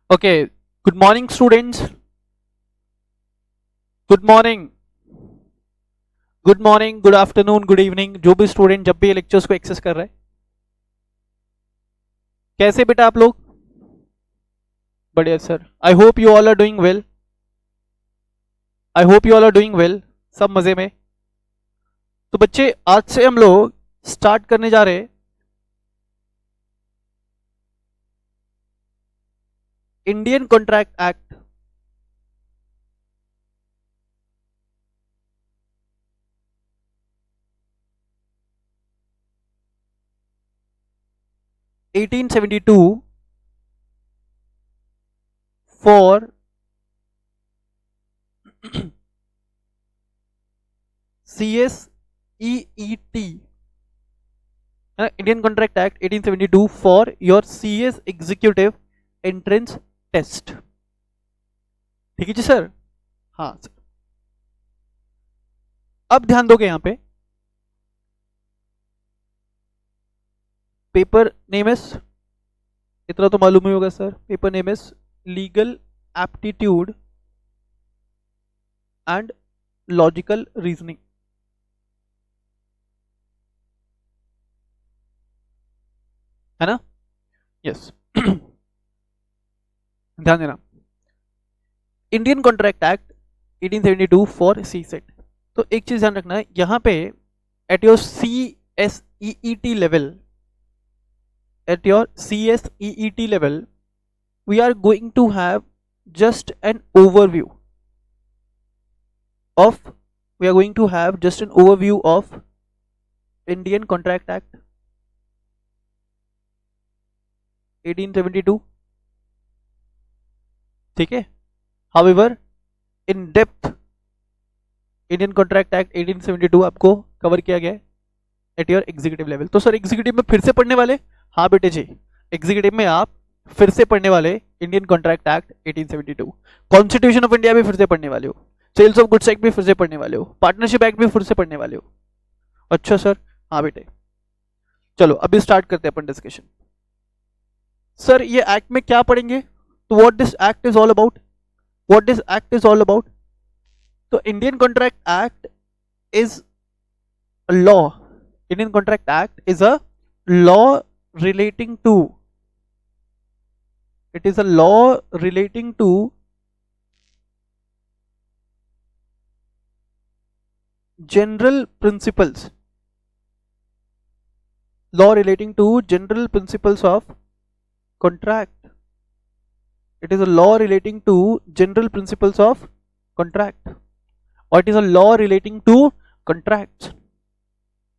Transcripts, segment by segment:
Okay, good morning students. Good morning. Good morning, good afternoon, good evening, जो भी student जब भी ये लेक्चर्स को एक्सेस कर रहे हैं। कैसे बेटा आप लोग? बढ़िया sir. I hope you all are doing well. I hope you all are doing well. सब मजे में। तो बच्चे आज से हम लोग स्टार्ट करने जा रहे हैं Indian contract act 1872 for CSEET, Indian contract act 1872 for your CS executive entrance test. ठीक है जी सर। हाँ सर। अब ध्यान दोगे यहां पे पेपर नेम इज, इतना तो मालूम ही होगा sir, paper name is legal aptitude and logical reasoning, है ना? यस। ध्यान देना, Indian contract act 1872 for CSAT. तो एक चीज ध्यान रखना है यहां पे, at your CSEET level, at your CSEET level, we are going to have just an overview of, Indian Contract Act 1872, ठीक है? However, in depth Indian Contract Act 1872 आपको कवर किया गया है एट योर एग्जीक्यूटिव लेवल। तो sir executive में फिर से पढ़ने वाले? हाँ बेटे जी, एग्जीक्यूटिव में आप फिर से पढ़ने वाले Indian contract act 1872, constitution of India भी फिर से पढ़ने वाले हो, सेल्स ऑफ गुड्स एक्ट भी फिर से पढ़ने वाले हो, पार्टनरशिप एक्ट भी फिर से पढ़ने वाले हो। अच्छा सर, हाँ बेटे। चलो अभी स्टार्ट करते हैं अपन डिस्कशन। सर ये एक्ट में क्या पढ़ेंगे? तो what this act is all about, तो Indian contract act is a law, Indian Contract Act is a law relating to, general principles, of contract. It is a law relating to general principles of contract, or it is a law relating to contracts.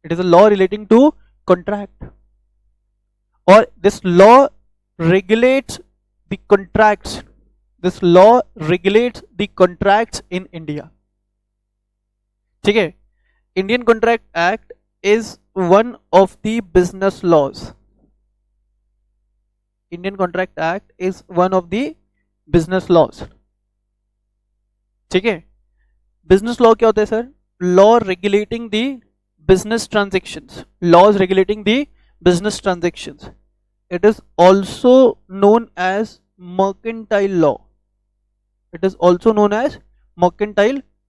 It is a law relating to contract, or this law regulates the contracts. In India. ठीक है? Indian Contract Act is one of the business laws. Indian Contract Act is one of the business laws. ठीक है? Business law क्या होता है sir? Law regulating the business transactions, laws regulating the business transactions. It is also known as mercantile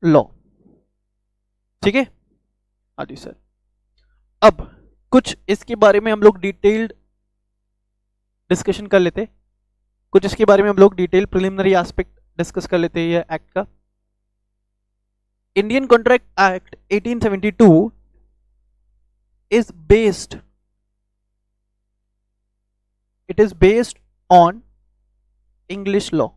law. ठीक है? हाँ जी sir. अब कुछ इसके बारे में हम लोग डिटेल्ड डिस्कशन कर लेते, प्रिलिमिनरी एस्पेक्ट डिस्कस कर लेते हैं ये एक्ट का। Indian contract act 1872 is based on English law.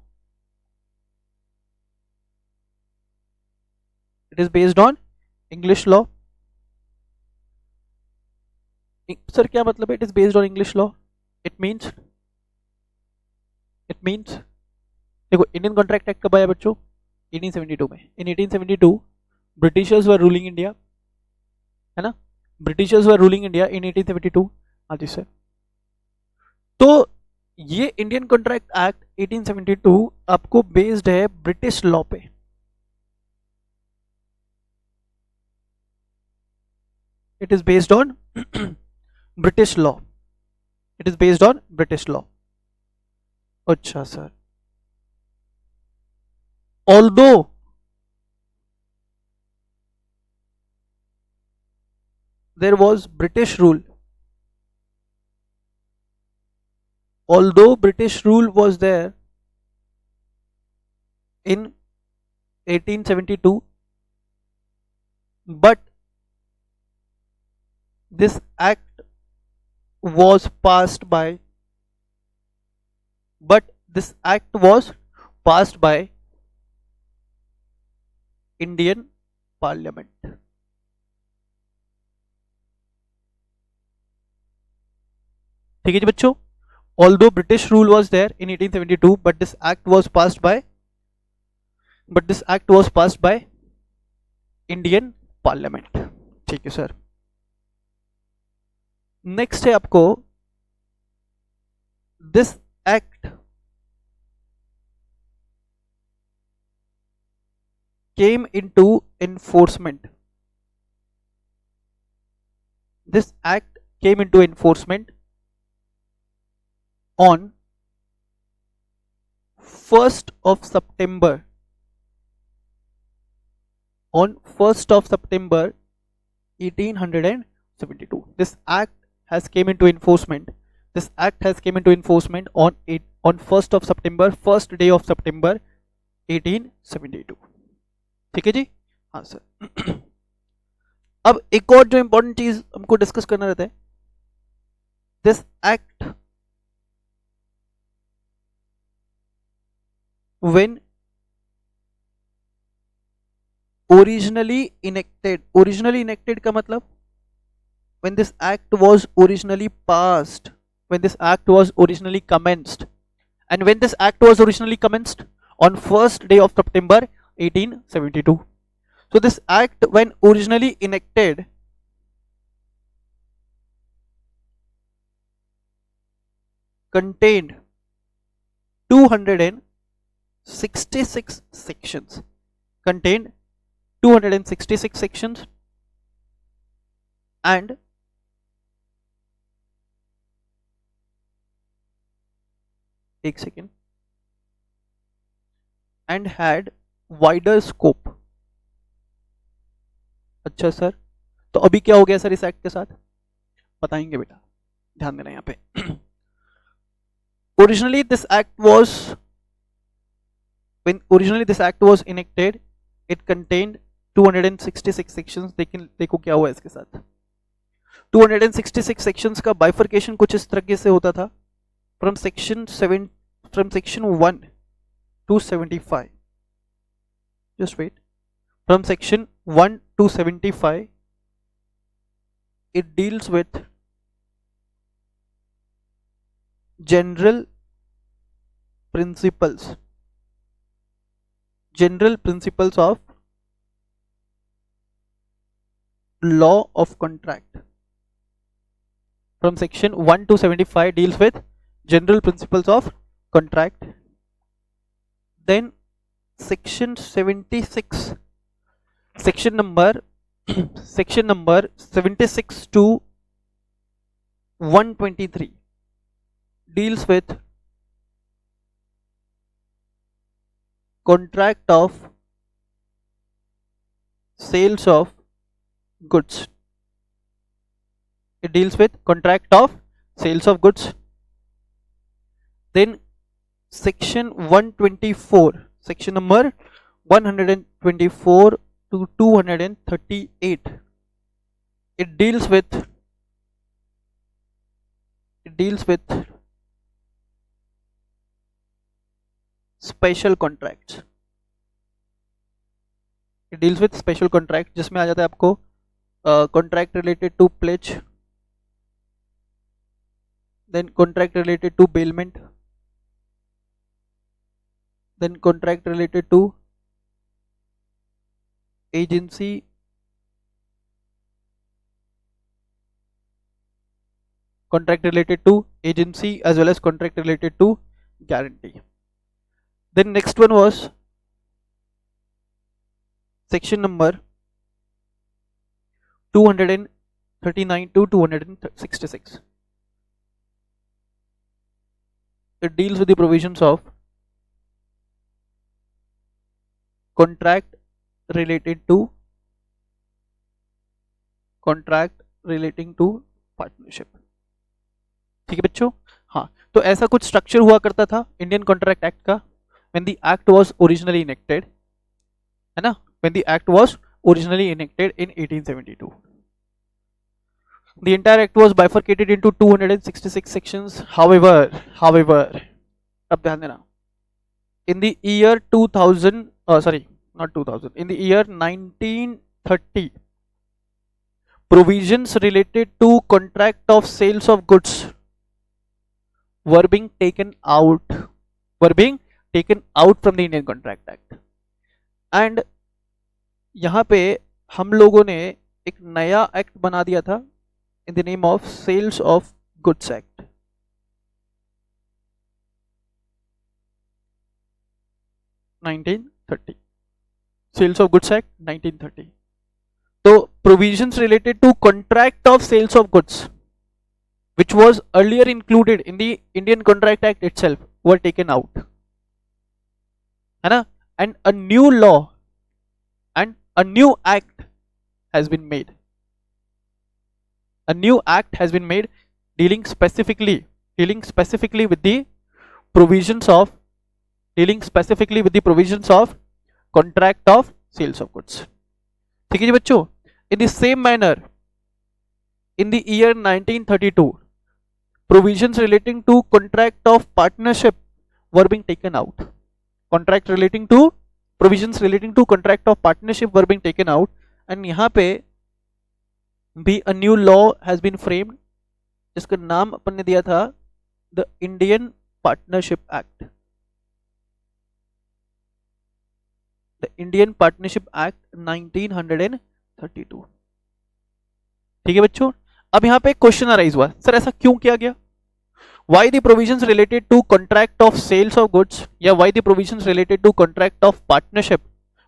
Sir क्या मतलब है it is based on English law? It means देखो, इंडियन कॉन्ट्रैक्ट एक्ट कब आया बच्चों? 1872 में। इन 1872 ब्रिटिशर्स वर रूलिंग इंडिया, है ना? Britishers were ruling India in 1872। हाँ जी सर। तो ये इंडियन कॉन्ट्रैक्ट एक्ट 1872 आपको बेस्ड है ब्रिटिश लॉ पे। It is based on British law. अच्छा sir, although there was British rule, although British rule was there in 1872, but this act was passed by Indian Parliament. ठीक है जी बच्चों, although British rule was there in 1872, but this act was passed by Indian Parliament. ठीक है sir. Next है आपको, this act came into enforcement. This act came into enforcement on 1st of September. On 1st of September 1872. This act has came into enforcement. This act has came into enforcement on 1st of September, first day of September 1872. ठीक है जी. हाँ sir. अब एक और जो important चीज हमको discuss करना रहता है, this act when originally enacted का मतलब when this act was originally passed, when this act was originally commenced, and when this act was originally commenced on first day of September 1872. So this act when originally enacted contained 266 sections, contained 266 sections, and एक second, and had wider scope. अच्छा sir, तो अभी क्या हो गया sir इस act के साथ, बताएंगे बेटा, ध्यान देना यहाँ पे. Originally this act was, when originally this act was enacted, it contained 266 sections. लेकिन देखो क्या हुआ इसके साथ, 266 sections का bifurcation कुछ इस तरीके से होता था, from section 1 to 75. Just wait. From section 1 to 75, it deals with general principles of law of contract. From section 1 to 75 deals with general principles of contract. Then section 76, section number 76 to 123 deals with contract of sales of goods. It deals with contract of sales of goods. Then section 124, section number 124 to 238, it deals with special contracts. It deals with special contract, जिसमें आ जाता है आपको contract related to pledge, then contract related to bailment, then contract related to agency, as well as contract related to guarantee. Then next one was section number 239 to 266. It deals with the provisions of contract related to partnership. ठीक है बच्चों, हाँ तो ऐसा कुछ structure हुआ करता था इंडियन कॉन्ट्रैक्ट एक्ट का when the act was originally enacted, है ना, when the act was originally enacted in 1872. The entire act was bifurcated into 266 sections. However, अब ध्यान देना, in the year 2000, not 2000, in the year 1930, provisions related to contract of sales of goods were being taken out from the Indian Contract Act. And यहाँ पे हम लोगों ने एक नया एक्ट बना दिया था in the name of Sales of Goods Act. Sales of Goods Act 1930. तो provisions related to contract of sales of goods, which was earlier included in the Indian Contract Act itself, were taken out, है ना, and a new law and a new act has been made. A new act has been made dealing specifically with the provisions of contract of sales of goods. ठीक है जी बच्चों, in the same manner, in the year 1932, provisions relating to contract of partnership were being taken out. Provisions relating to contract of partnership were being taken out, and यहाँ पे भी a new law has been framed, जिसका नाम अपन ने दिया था the Indian Partnership Act. The Indian Partnership Act 1932. ठीक है बच्चों, अब यहाँ पे क्वेश्चन अराइज हुआ, सर ऐसा क्यों किया गया? Why the provisions related to contract of sales of goods, या why the provisions related to contract of partnership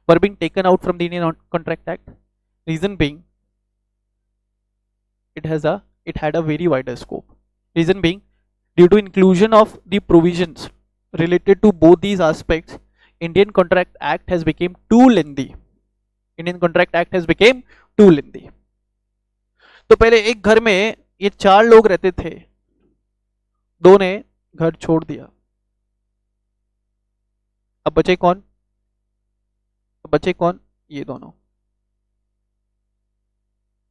were being taken out from the Indian Contract Act? Reason being, it had a very wider scope. Reason being, due to inclusion of the provisions related to both these aspects, Indian Contract Act has become too lengthy. तो पहले एक घर में ये 4 लोग रहते थे, 2 ने घर छोड़ दिया, अब बचे कौन? ये दोनों,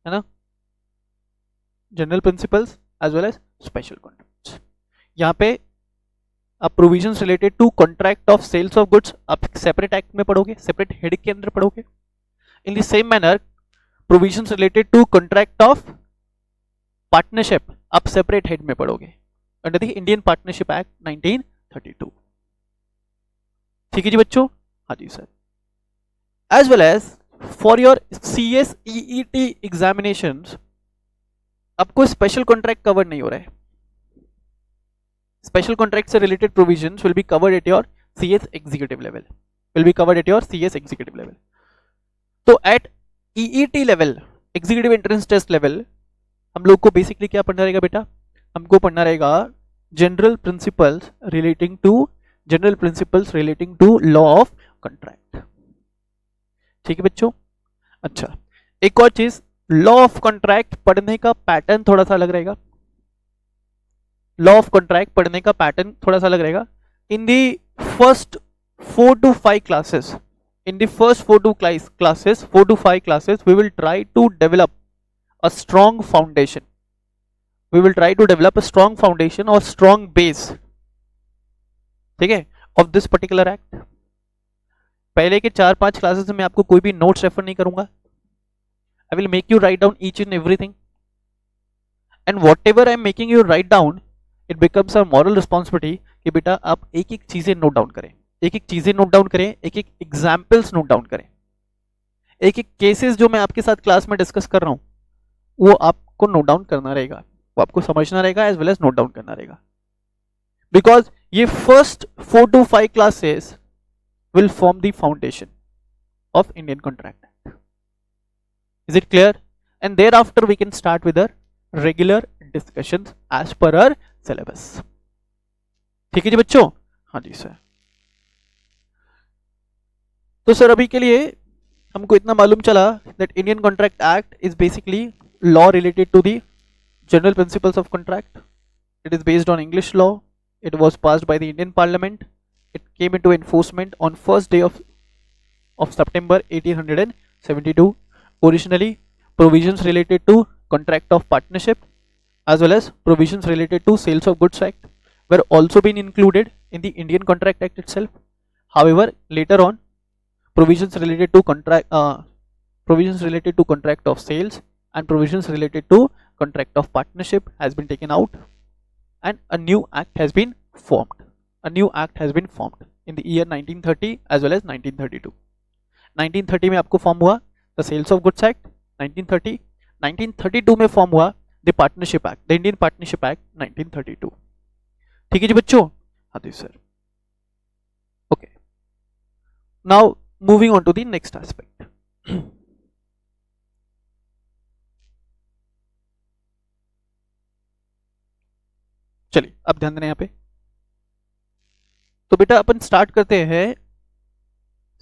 है ना, general principles as well as special contracts. यहाँ पे आप provisions related to contract of sales of goods आप सेपरेट एक्ट में पढ़ोगे, सेपरेट हेड के अंदर पढ़ोगे। In the same manner provisions related to contract of partnership आप सेपरेट हेड में पढ़ोगे under the Indian partnership act 1932। ठीक है जी बच्चों, हाँ जी sir. As well as for your CSEET examinations आपको स्पेशल कॉन्ट्रैक्ट कवर नहीं हो रहा है। स्पेशल कॉन्ट्रैक्ट से related provisions will be covered at your CS executive level, तो at EET level, executive entrance test level, हम लोग को बेसिकली क्या पढ़ना रहेगा बेटा? हमको पढ़ना रहेगा general principles relating to law of contract. ठीक है बच्चों, अच्छा एक और चीज, लॉ ऑफ कॉन्ट्रैक्ट पढ़ने का पैटर्न थोड़ा सा अलग रहेगा। इन the first 4 to 5 classes, we will try to develop a strong foundation. Or strong base, ठीक है, of this particular act. पहले के 4-5 क्लासेस में आपको कोई भी नोट्स रेफर नहीं करूंगा। I will make you write down each and everything, and whatever I am making you write down, it becomes a moral responsibility कि बेटा आप एक एक चीजें नोट डाउन करें, एक एक एग्जाम्पल्स नोट डाउन करें, एक एक केसेस जो मैं आपके साथ क्लास में डिस्कस कर रहा हूं वो आपको नोट डाउन करना रहेगा, वो आपको समझना रहेगा as well as note down करना रहेगा। बिकॉज ये first 4 to 5 classes will form the foundation of Indian Contract Act. Is it clear? And thereafter we can start with our regular discussions as per our syllabus. ठीक है जी बच्चों, हाँ जी sir. तो सर अभी के लिए हमको इतना मालूम चला that Indian contract act is basically law related to the general principles of contract. It is based on English law. It was passed by the Indian Parliament. It came into enforcement on first day of September 1872. Originally, provisions related to contract of partnership as well as provisions related to sales of goods act were also been included in the Indian Contract Act itself. However, later on, provisions related to contract of sales and provisions related to contract of partnership has been taken out, and a new act has been formed. A new act has been formed in the year 1930 as well as 1932. 1930 में आपको form हुआ the sales of goods act. 1930 1932 में form हुआ the partnership act, the Indian partnership act 1932. ठीक है जी बच्चों. हाँ जी sir. Okay, now moving on to the next aspect. चलिए अब ध्यान देना यहाँ पे. तो बेटा अपन स्टार्ट करते हैं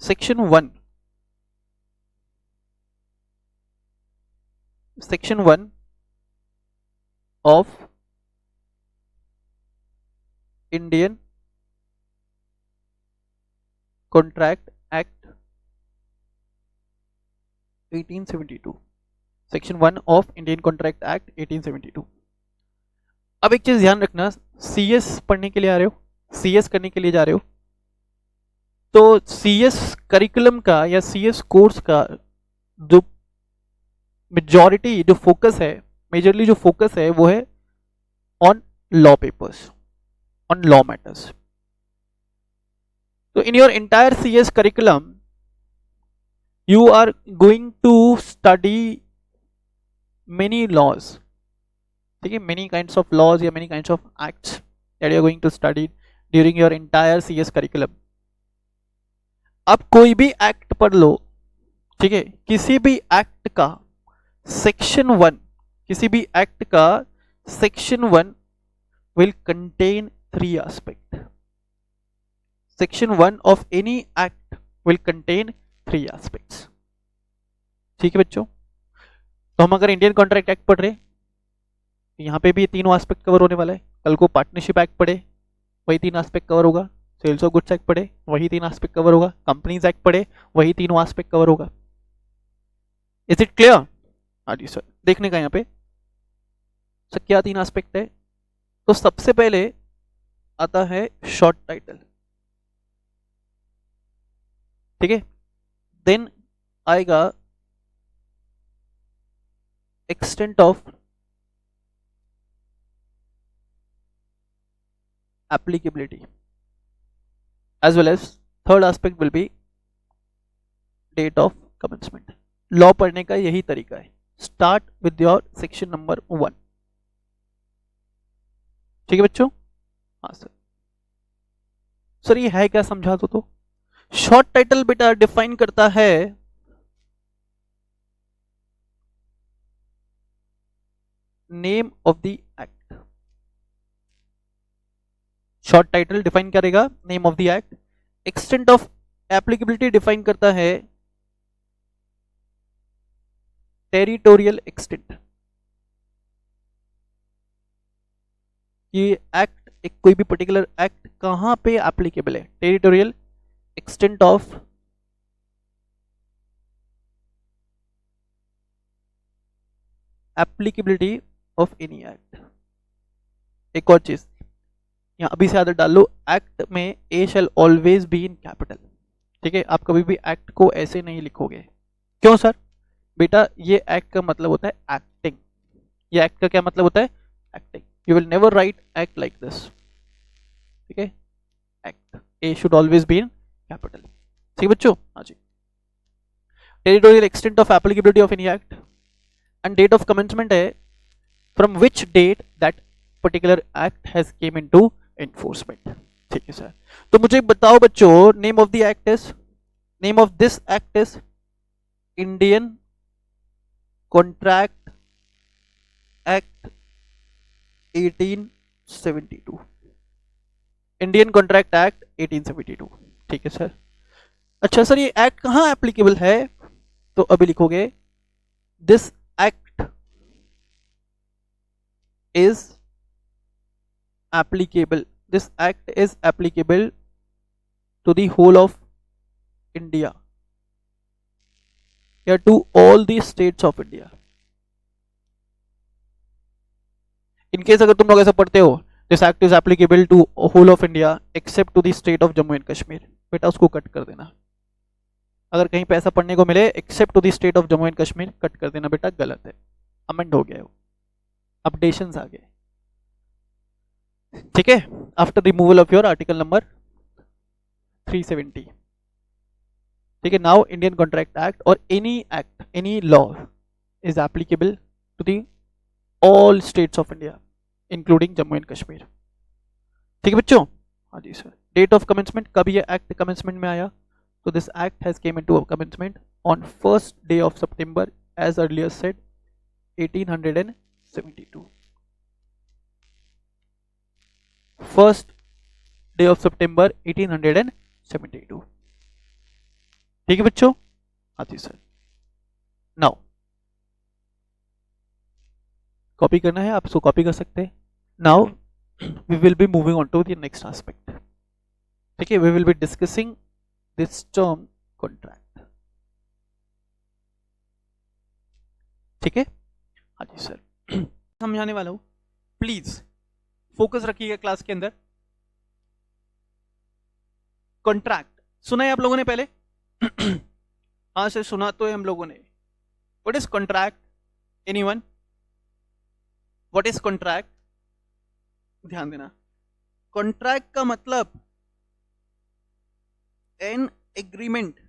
section 1. Section 1 of Indian contract act 1872. Section 1 of Indian contract act 1872. अब एक चीज ध्यान रखना, सीएस पढ़ने के लिए आ रहे हो, सीएस करने के लिए जा रहे हो, तो सीएस करिकुलम का या सीएस कोर्स का जो मेजॉरिटी जो फोकस है, मेजरली जो फोकस है वो है on law papers, on law matters. तो in your entire CS curriculum you are going to study many laws. ठीक है, many kinds of laws या many kinds of acts that you are going to study during your entire CS curriculum. अब कोई भी act पढ़ लो, ठीक है, किसी भी एक्ट का सेक्शन 1, किसी भी एक्ट का section 1 will contain 3 aspects. Section 1 of any act will contain 3 aspects. ठीक है बच्चों. तो हम अगर इंडियन कॉन्ट्रैक्ट एक्ट पढ़ रहे, यहाँ पे भी तीनों एस्पेक्ट कवर होने वाला है. कल को पार्टनरशिप एक्ट पढ़े, वही 3 एस्पेक्ट कवर होगा. सेल्स ऑफ गुड्स एक्ट पढ़े, वही 3 एस्पेक्ट कवर होगा. कंपनीज एक्ट पढ़े, वही तीनों एस्पेक्ट कवर होगा. Is it clear? हाँ जी सर. देखने का यहाँ पे सर क्या 3 एस्पेक्ट है. तो सबसे पहले आता है शॉर्ट टाइटल. ठीक है, देन आएगा extent of applicability, as well as third aspect will be date of commencement. Law पढ़ने का यही तरीका है. Start with your section number 1. ठीक है बच्चों. हाँ सर. सर ये है क्या, समझा दो तो. शॉर्ट टाइटल बेटा डिफाइन करता है name of the act. Short title define करेगा name of the act. Extent of applicability define करता है टेरिटोरियल एक्सटेंट. ये एक्ट, एक कोई भी पर्टिकुलर एक्ट कहां पे एप्लीकेबल है. Territorial extent of applicability of any act. एक और चीज यहाँ अभी से आदत डाल लो, एक्ट में A shall always be in capital. ठीक है, आप कभी भी एक्ट को ऐसे नहीं लिखोगे. क्यों सर? बेटा ये एक्ट का मतलब होता है एक्टिंग. ये एक्ट का क्या मतलब होता है? Acting. You will never write act like this. ठीक है, act A should always be in capital. ठीक बच्चों. हाँ जी. Territorial extent of applicability of any act and date of commencement है from which date that particular act has came into enforcement. ठीक है sir. तो मुझे बताओ बच्चों, name of the act is, name of this act is Indian contract act 1872. Indian contract act 1872. ठीक है sir. अच्छा सर ये एक्ट कहाँ एप्लीकेबल है, तो अभी लिखोगे this act is applicable, this act is applicable to the whole of India या to all the states of India. In case अगर तुम लोग ऐसा पढ़ते हो this act is applicable to whole of India except to the state of Jammu and Kashmir, बेटा उसको cut कर देना. अगर कहीं पे ऐसा पढ़ने को मिले except to the state of Jammu and Kashmir, cut कर देना बेटा, गलत है, अमेंड हो गया है, अपडेशंस आ गए. ठीक है, after removal of your article number 370. ठीक है, नाउ इंडियन कॉन्ट्रैक्ट एक्ट और any act any law is applicable to the all states of India including Jammu and Kashmir. ठीक है बच्चों, हाँ जी सर. डेट ऑफ कमेंसमेंट, कब ये एक्ट कमेंसमेंट में आया, तो this act has came into commencement on first day of September as earlier said 1872. First day of September 1872. ठीक है बच्चों, हाँ जी सर. नाउ कॉपी करना है, आप उसको कॉपी कर सकते हैं. Now we will be moving on to the next aspect. ठीक है, we will be discussing this term contract. ठीक है, हाँ जी सर. समझाने वाला हूं, प्लीज फोकस रखिएगा क्लास के अंदर. कॉन्ट्रैक्ट सुना है आप लोगों ने पहले? हाँ सर सुना तो है हम लोगों ने. What is contract? Anyone? What is contract? ध्यान देना, कॉन्ट्रैक्ट का मतलब an agreement,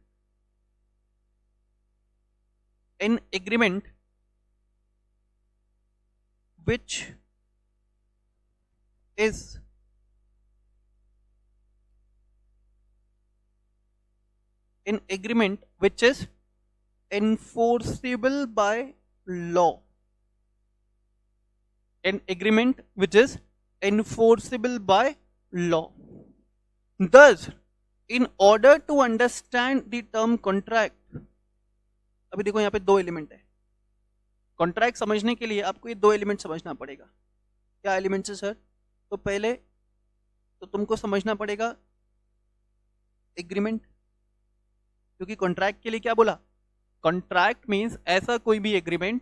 N agreement which is an agreement which is enforceable by law. An agreement which is enforceable by law. Thus, in order to understand the term contract, अभी देखो यहाँ पे दो element है. कॉन्ट्रैक्ट समझने के लिए आपको ये दो एलिमेंट समझना पड़ेगा. क्या एलिमेंट्स है सर? तो पहले तो तुमको समझना पड़ेगा एग्रीमेंट, क्योंकि कॉन्ट्रैक्ट के लिए क्या बोला? कॉन्ट्रैक्ट मींस ऐसा कोई भी एग्रीमेंट,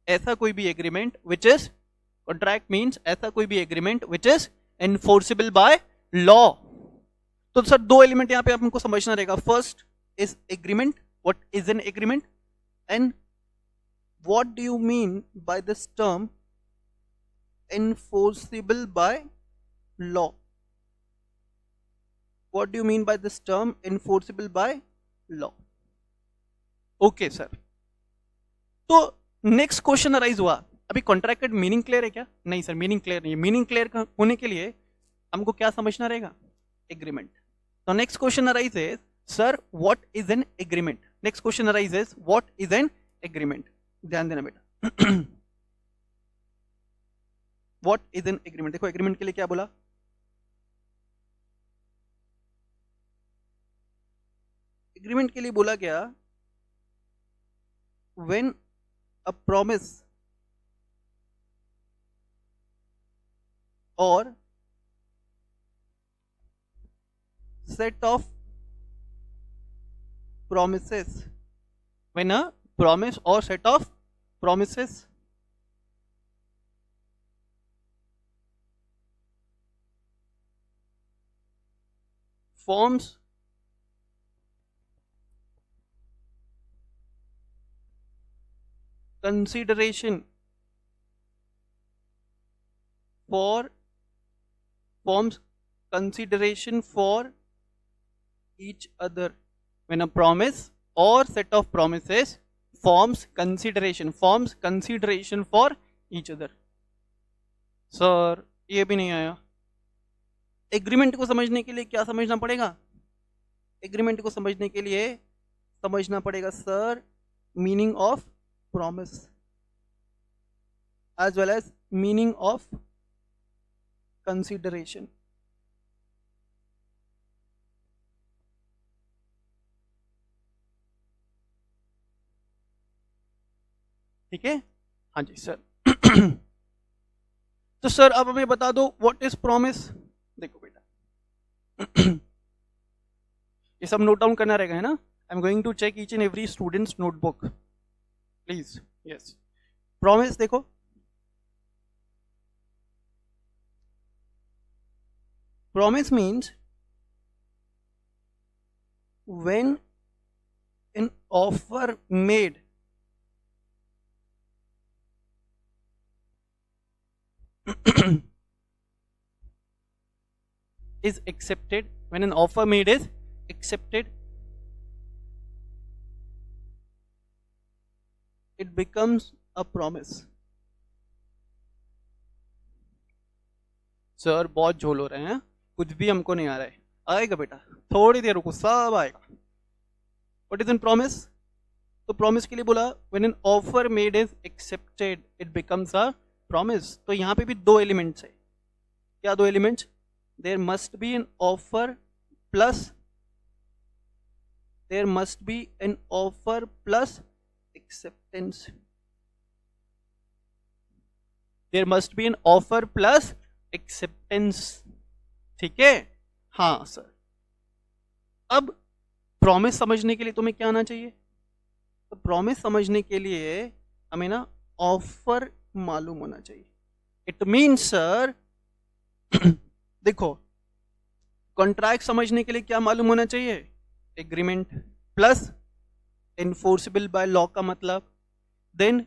ऐसा कोई भी agreement which is, contract means ऐसा कोई भी agreement which is enforceable by law. तो सर दो एलिमेंट यहां पे आपको समझना रहेगा. First is agreement, what is an agreement, and what do you mean by this term enforceable by law. What do you mean by this term enforceable by law? Okay sir. तो next question arise हुआ, अभी contract का meaning clear है क्या? नहीं sir meaning clear नहीं है. Meaning clear होने के लिए हमको क्या समझना रहेगा? एग्रीमेंट. तो नेक्स्ट क्वेश्चन अराइज है, sir what is an agreement? Next question arise है, व्हाट इज एन एग्रीमेंट? ध्यान देना बेटा. What is an agreement? देखो एग्रीमेंट के लिए क्या बोला? एग्रीमेंट के लिए बोला क्या? When a promise or set of promises, when a promise or set of promises forms consideration for each other. When a promise or set of promises forms consideration for each other. Sir ये भी नहीं आया. Agreement को समझने के लिए क्या समझना पड़ेगा? एग्रीमेंट को समझने के लिए समझना पड़ेगा sir meaning of promise as well as meaning of consideration. ठीक है, हाँ जी सर। तो सर अब हमें बता दो व्हाट इज प्रॉमिस। देखो बेटा ये सब नोट डाउन करना रहेगा है ना। I am going to check each and every students notebook please. Yes, promise देखो, promise means when an offer made is accepted, when an offer made is accepted, it becomes a promise. Sir बहुत झोल हो रहे हैं, कुछ भी हमको नहीं आ रहा है। आएगा बेटा, थोड़ी देर रुको, सब आएगा। What is an promise? तो प्रॉमिस के लिए बोला when an offer made is accepted it becomes a promise. तो यहाँ पे भी दो एलिमेंट्स है। क्या दो elements? There must be an offer plus, there must be an offer plus acceptance. There must be an offer plus acceptance. ठीक है, हाँ सर। अब प्रॉमिस समझने के लिए तुम्हें क्या आना चाहिए? तो प्रॉमिस समझने के लिए हमें ना ऑफर मालूम होना चाहिए। इट मीन्स सर देखो, कॉन्ट्रैक्ट समझने के लिए क्या मालूम होना चाहिए? Agreement plus enforceable by law का मतलब। देन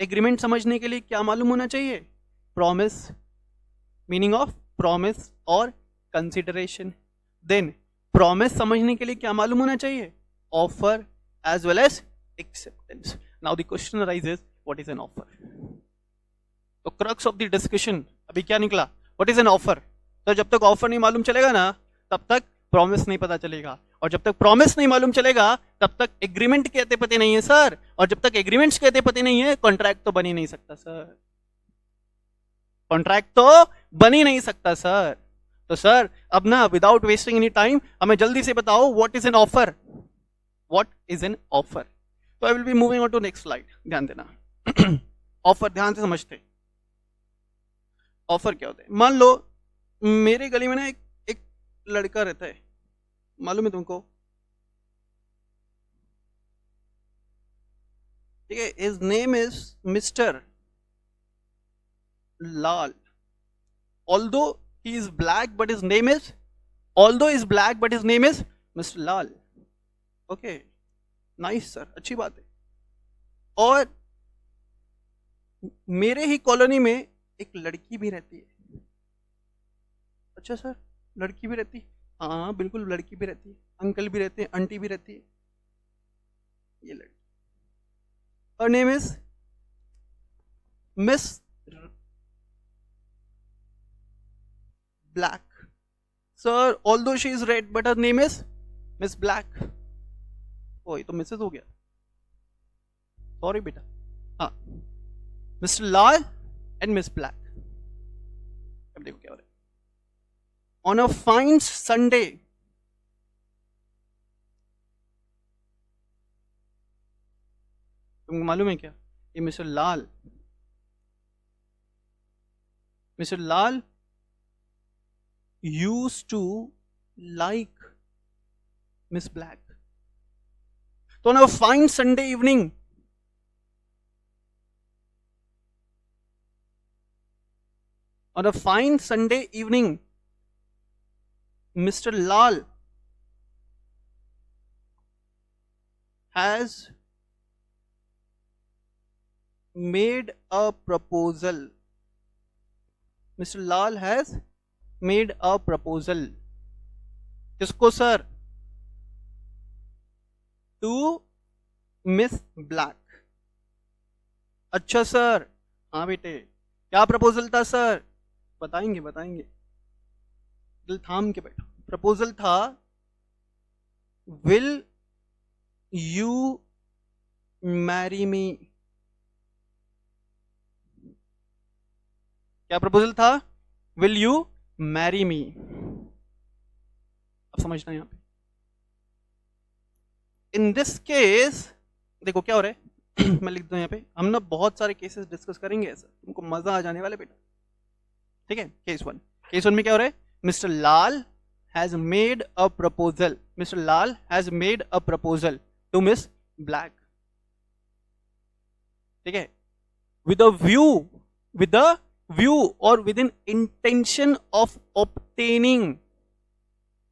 एग्रीमेंट समझने के लिए क्या मालूम होना चाहिए? प्रॉमिस, मीनिंग ऑफ प्रॉमिस और कंसिडरेशन। देन प्रॉमिस समझने के लिए क्या मालूम होना चाहिए? Offer as well as acceptance. Now the question arises, what is an offer? तो क्रक्स ऑफ द डिस्कशन अभी क्या निकला? What is an offer? तो जब तक ऑफर नहीं मालूम चलेगा ना, तब तक प्रॉमिस नहीं पता चलेगा, और जब तक प्रॉमिस नहीं मालूम चलेगा तब तक एग्रीमेंट कहते पते नहीं है सर, और जब तक एग्रीमेंट्स कहते पते नहीं है कॉन्ट्रैक्ट तो बन ही नहीं सकता सर। कॉन्ट्रैक्ट तो बन ही नहीं सकता सर। तो सर अब ना विदाउट वेस्टिंग एनी टाइम हमें जल्दी से बताओ what is an offer? What is an offer? तो I will be moving on to next slide, ध्यान देना। ऑफर ध्यान से समझते। ऑफर क्या होता है? मान लो मेरे गली में ना एक लड़का रहता है, मालूम है तुमको? ठीक है, his name is mister Lal. Although he is black but his name is, although is black but his name is Mr. Lal. Okay, nice sir, अच्छी बात है। और मेरे ही कॉलोनी में एक लड़की भी रहती है। अच्छा सर, लड़की भी रहती है? हाँ बिल्कुल, लड़की भी रहती है, अंकल भी रहते हैं, आंटी भी रहती है। ये लड़की, her name is Miss Black. Sir, although she is red, but her name is Miss Black. Oh, ये तो मिसेस हो गया, सॉरी बेटा। हाँ, mister Lal and miss black. अब देखो क्या हो रहा है। ऑन अ फाइन संडे, तुमको मालूम है क्या? ये mister Lal used to like Miss Black. So on a fine Sunday evening, Mr. Lal has made a proposal. Mr. Lal has made a proposal. किसको सर? To Miss Black. अच्छा sir, हाँ बेटे, क्या प्रपोजल था sir? बताएंगे दिल थाम के बैठो। प्रपोजल था, विल यू मैरी मी। क्या प्रपोजल था? Will you marry me. अब समझना यहां पे, इन दिस केस देखो क्या हो रहा है। मैं लिख दूं यहाँ पे, हम ना बहुत सारे केसेस डिस्कस करेंगे ऐसा, तुमको मजा आ जाने वाला बेटा। ठीक है, केस 1, केस 1 में क्या हो रहा है, Mr Lal has made a proposal, Mr Lal has made a proposal to Miss Black. ठीक है, with a view or with an intention of obtaining,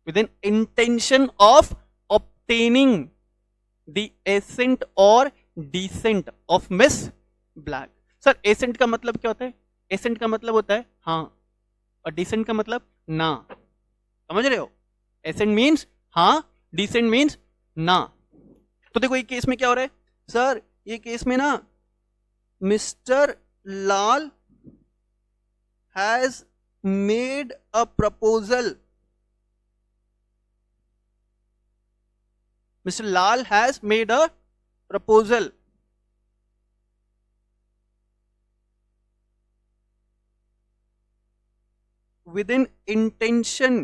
with an intention of obtaining the assent or descent of Miss Black। Sir assent का मतलब क्या होता है, accent का मतलब होता है हाँ, और डिसेंट का मतलब ना, समझ रहे हो, एसेंट मीन्स हाँ, डिसेंट मीन्स ना। तो देखो ये केस में क्या हो रहा है सर, ये केस में ना mister Lal has made a proposal, Mr Lal has made a proposal with an intention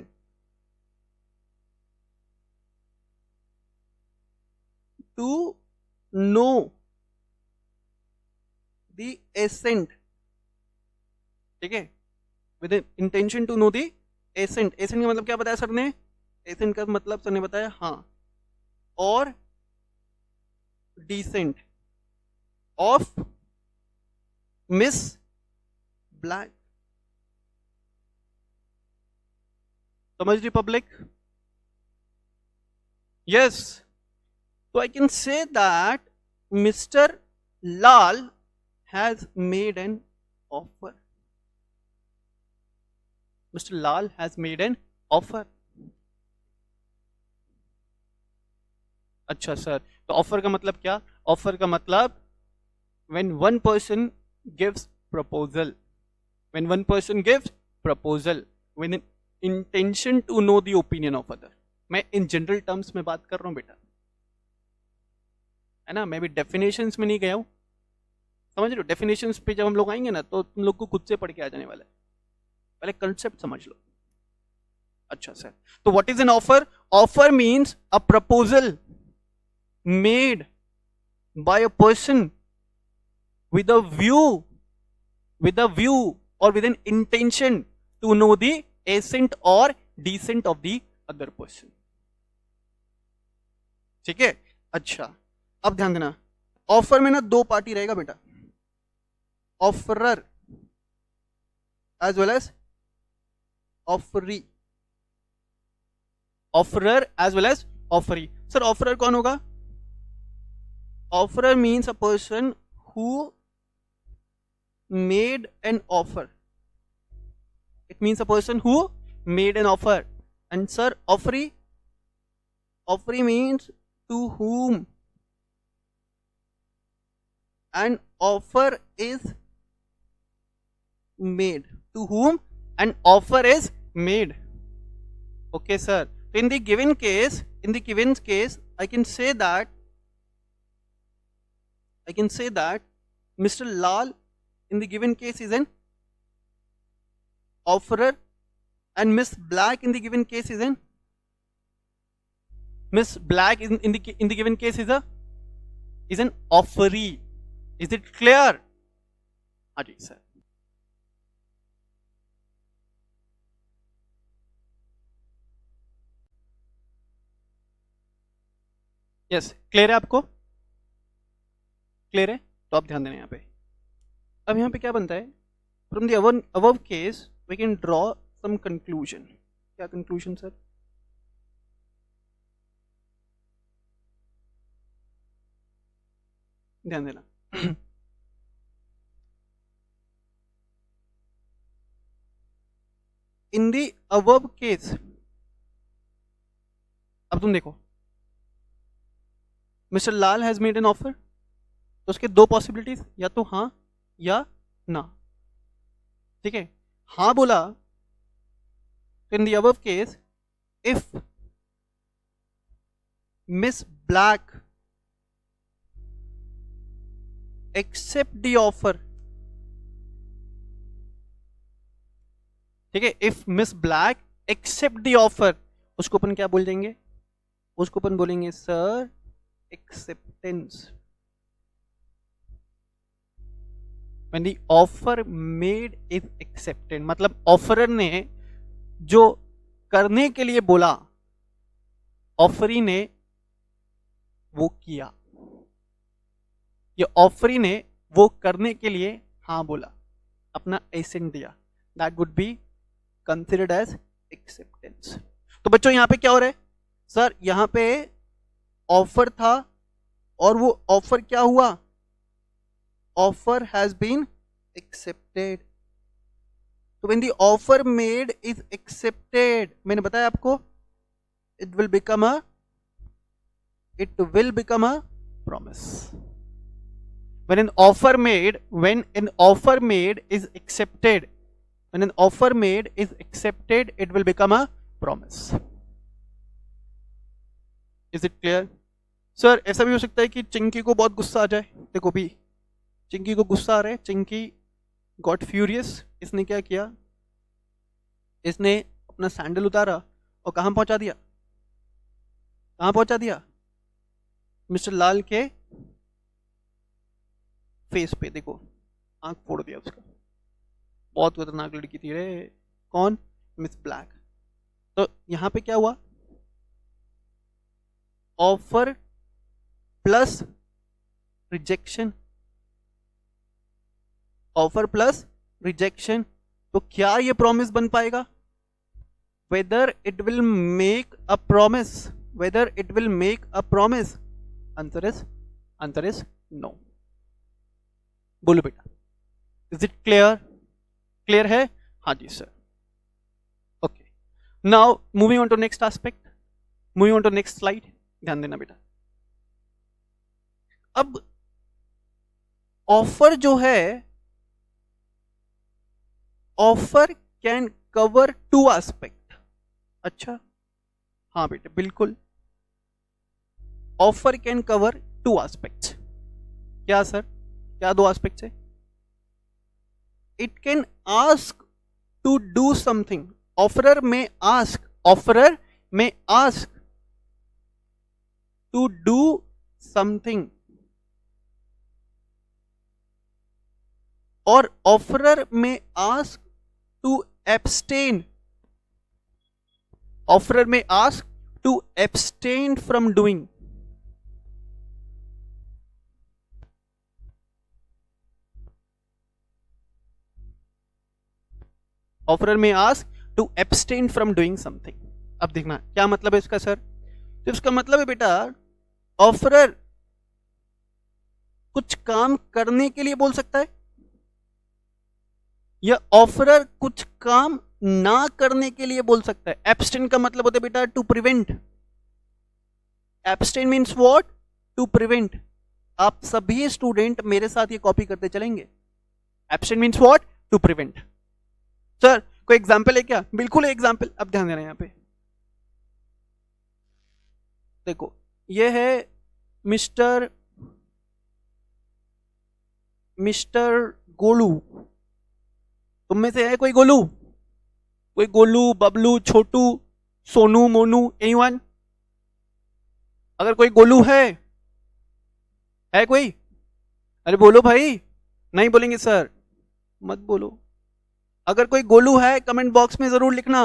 to know the assent। ठीक है, with an intention to know the assent। assent का मतलब क्या बताया सर ने, assent का मतलब सर ने बताया हाँ, और descent of Miss Black। समझ रही पब्लिक? यस, तो I can say that Mr Lal has made an offer, Mr Lal has made an offer. अच्छा सर, तो ऑफर का मतलब क्या, ऑफर का मतलब when one person gives proposal, when one person gives proposal with intention to know the opinion of other. मैं in general terms में बात कर रहा हूं बेटा, है ना, मैं भी डेफिनेशंस में नहीं गया हूं, समझ रहे हो, डेफिनेशंस पे जब हम लोग आएंगे ना तो तुम लोग को खुद से पढ़ के आ जाने वाला है, पहले कंसेप्ट समझ लो। अच्छा सर, तो what is an offer, offer means a proposal made by a person with a view or with an intention to know the assent or descent of the other person। ठीक है, अच्छा अब ध्यान देना, offer में ना दो पार्टी रहेगा बेटा, offerer as well as offeree, offerer as well as offeree. Sir offerer कौन होगा, offerer means a person who made an offer, it means a person who made an offer। and sir offeree means to whom an offer is made, to whom an offer is made। okay sir, so in the given case I can say that Mr. Lal in the given case is an offerer, and Miss Black in the given case is an Miss Black in the given case is an offeree। is it clear? Aji sir, yes, clear है आपको, clear है, तो आप ध्यान देना यहाँ पे। अब यहाँ पे क्या बनता है, from the above case we can draw some conclusion. क्या कंक्लूजन सर, ध्यान देना इन द अबव केस, अब तुम देखो mister Lal has made an offer, तो उसके दो पॉसिबिलिटीज, या तो हाँ या ना। ठीक है, हाँ बोला तो in the above case if miss Black accept the offer, ठीक है, if miss Black accept the offer, उसको अपन क्या बोल देंगे, उसको अपन बोलेंगे sir acceptance. When the offer made is accepted, मतलब ऑफरर ने जो करने के लिए बोला, ऑफरी ने वो किया, ये ऑफरी ने वो करने के लिए हाँ बोला, अपना एसेंट दिया, that would be considered as acceptance. तो बच्चों यहां पे क्या हो रहा है सर, यहां पे ऑफर था और वो ऑफर क्या हुआ, ऑफर हैज बीन एक्सेप्टेड। तो when the offer made is accepted, मैंने बताया आपको, it will become a promise. when an offer made is accepted, it will become a promise. Is it clear? Sir ऐसा भी हो सकता है कि चिंकी को बहुत गुस्सा आ जाए। देखो भी चिंकी को गुस्सा आ रहा है, चिंकी गॉट फ्यूरियस। इसने क्या किया, इसने अपना सैंडल उतारा और कहां पहुंचा दिया, मिस्टर लाल के फेस पे। देखो आंख फोड़ दिया उसका, बहुत खतरनाक लड़की थी रे। कौन? Miss black. तो यहां पे क्या हुआ, offer plus rejection, offer plus rejection. तो क्या ये प्रॉमिस बन पाएगा? Whether it will make a promise, answer is no. बोलो बेटा, इज इट क्लियर है? हाँ जी sir. Okay, now moving on to next aspect, moving on to next slide. ध्यान देना बेटा, अब ऑफर जो है, offer can cover to aspect. अच्छा हाँ बेटा बिल्कुल, offer can cover two aspects. क्या सर, क्या दो एस्पेक्ट्स है? It can ask to do something, offerer में आस्क टू डू समथिंग, और ऑफरर में ask to abstain, from doing. Offerer में ask to abstain from doing something. अब देखना क्या मतलब है इसका सर। तो इसका मतलब है बेटा, ऑफरर कुछ काम करने के लिए बोल सकता है, या ऑफरर कुछ काम ना करने के लिए बोल सकता है। एब्सटेन का मतलब होता है बेटा to prevent. Abstain means what? To prevent. आप सभी स्टूडेंट मेरे साथ ये कॉपी करते चलेंगे। Abstain means what? To prevent. Sir कोई एग्जाम्पल है क्या? बिल्कुल है एग्जाम्पल। अब ध्यान देना, यहां पे देखो, ये है मिस्टर गोलू। तुम में से है कोई गोलू? बबलू, छोटू, सोनू, मोनू, एनीवन? अगर कोई गोलू है कोई? अरे बोलो भाई। नहीं बोलेंगे सर, मत बोलो। अगर कोई गोलू है कमेंट बॉक्स में जरूर लिखना।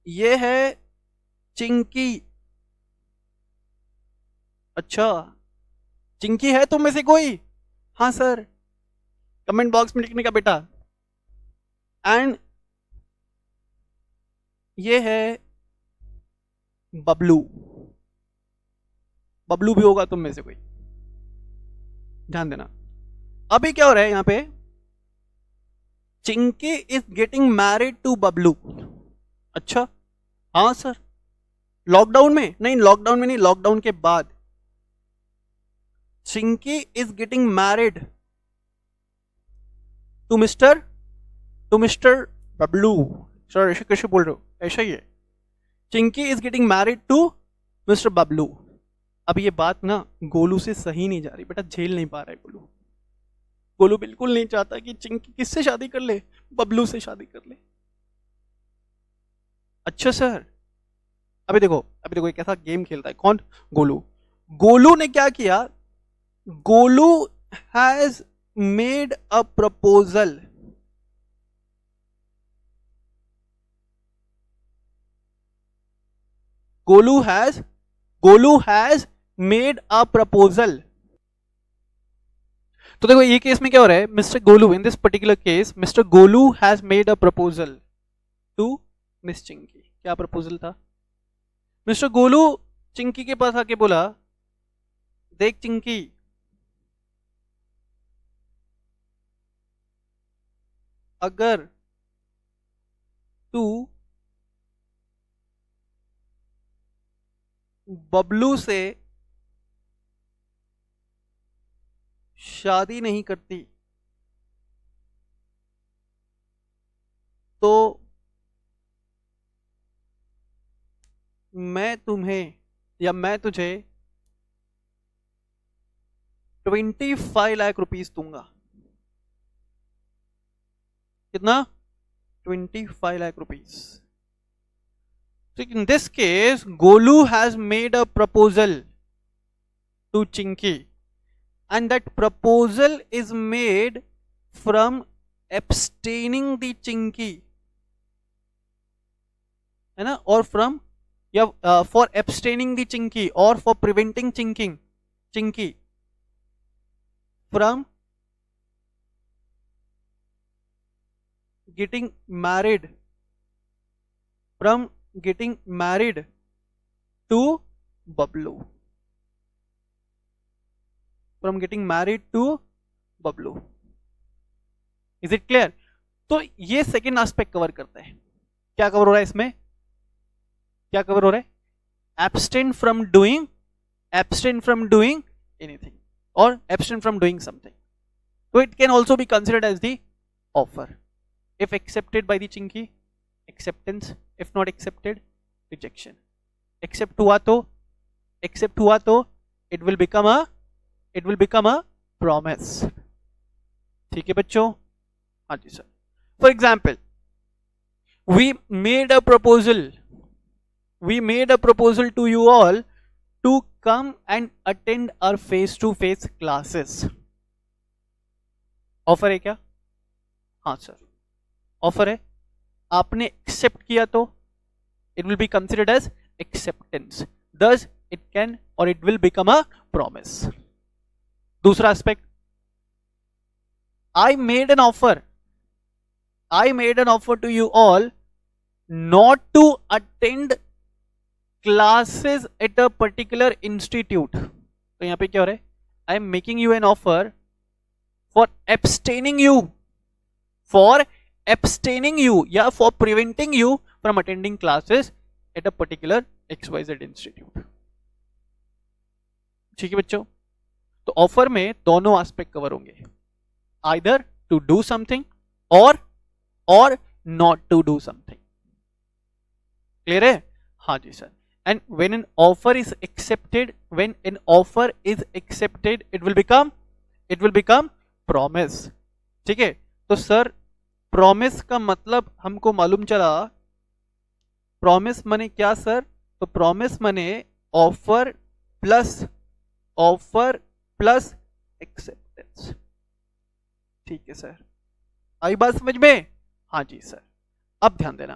ये है चिंकी। अच्छा, चिंकी है तुम में से कोई? हाँ सर, कमेंट बॉक्स में लिखने का बेटा। एंड ये है बबलू। बबलू भी होगा तुम में से कोई, ध्यान देना। अभी क्या हो रहा है यहां पे, Chinki is getting married to Bablu. अच्छा हाँ सर, लॉकडाउन में नहीं, लॉकडाउन के बाद Chinki is getting married to mister Bablu. Sir ऐसे कैसे बोल रहे हो? ऐसा ही है, Chinki is getting married to mister Bablu. अब ये बात ना गोलू से सही नहीं जा रही बेटा, झेल नहीं पा रहा है गोलू बिल्कुल नहीं चाहता कि चिंकी किससे शादी कर ले, बबलू से शादी कर ले। अच्छा सर, अभी देखो एक ऐसा गेम खेलता है। कौन? गोलू ने क्या किया, Golu has made a proposal. Golu has made a proposal. तो देखो ये केस में क्या हो रहा है, mister Golu, in this particular case mister Golu has made a proposal to miss Chinki. क्या प्रपोजल था? मिस्टर गोलू चिंकी के पास आके बोला, देख चिंकी, अगर तू बबलू से शादी नहीं करती तो मैं तुम्हें या मैं तुझे 25 लाख रुपीस दूंगा. कितना? 25 lakh rupees. So in this case, Golu has made a proposal to Chinky, and that proposal is made from abstaining the Chinky, है ना, or from या for abstaining the Chinky or for preventing Chinky from getting married to Bablu. From getting married to Bablu. Is it clear? तो ये second aspect cover करते हैं. क्या cover हो रहा है इसमें? क्या कवर हो रहा है? Abstain from doing anything or abstain from doing something. So it can also be considered as the offer. If accepted by the Chinky, acceptance. If not accepted, rejection. Accept हुआ तो it will become a promise. ठीक है बच्चों? हाँ जी sir. For example, we made a proposal to you all to come and attend our face to face classes. Offer है क्या? हाँ सर, ऑफर है. आपने एक्सेप्ट किया तो it will be considered as acceptance. Thus it can or it will become a promise. दूसरा aspect, I made an offer to you all not to attend classes at a particular institute. तो यहां पे क्या हो रहा है? I am making you an offer for abstaining you या for preventing you from attending classes at a particular XYZ institute. ठीक है बच्चों? तो ऑफर में दोनों एस्पेक्ट कवर होंगे, either to do something or not to do something. Clear है? हाँ जी sir. And when an offer is accepted, it will become promise. ठीक है? तो सर प्रॉमिस का मतलब हमको मालूम चला, प्रॉमिस मने क्या सर? तो प्रॉमिस मने ऑफर प्लस एक्सेप्टेंस. ठीक है सर, आई बात समझ में? हाँ जी सर. अब ध्यान देना,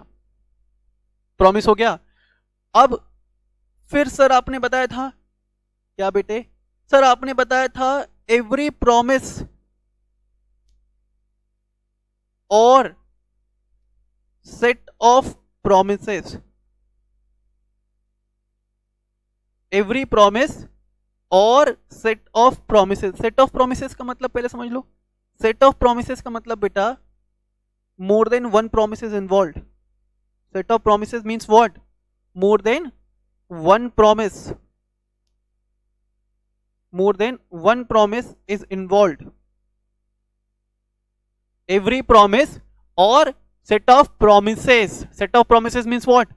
प्रॉमिस हो गया. अब फिर सर आपने बताया था क्या बेटे? सर आपने बताया था एवरी प्रॉमिस और set of promises. Every promise और सेट ऑफ प्रोमिसेस का मतलब पहले समझ लो. सेट ऑफ प्रोमिसेस का मतलब बेटा more than one promise is involve. Set of promises means what? More than one promise is involved. Every promise or set of promises means what?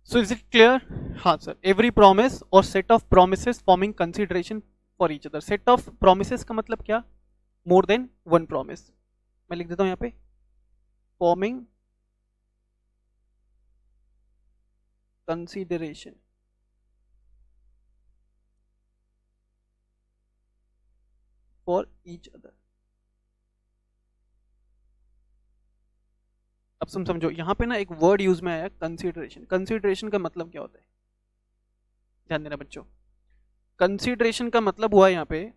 So is it clear? हाँ sir. Every promise or set of promises forming consideration for each other. Set of promises का मतलब क्या? More than one promise. मैं लिख देता हूं यहाँ पे, forming consideration for each other. अब तुम समझो यहाँ पे ना एक वर्ड यूज में आया कंसीडरेशन। कंसीडरेशन का मतलब क्या होता है, ध्यान देना बच्चों। कंसीडरेशन का मतलब हुआ यहाँ पे,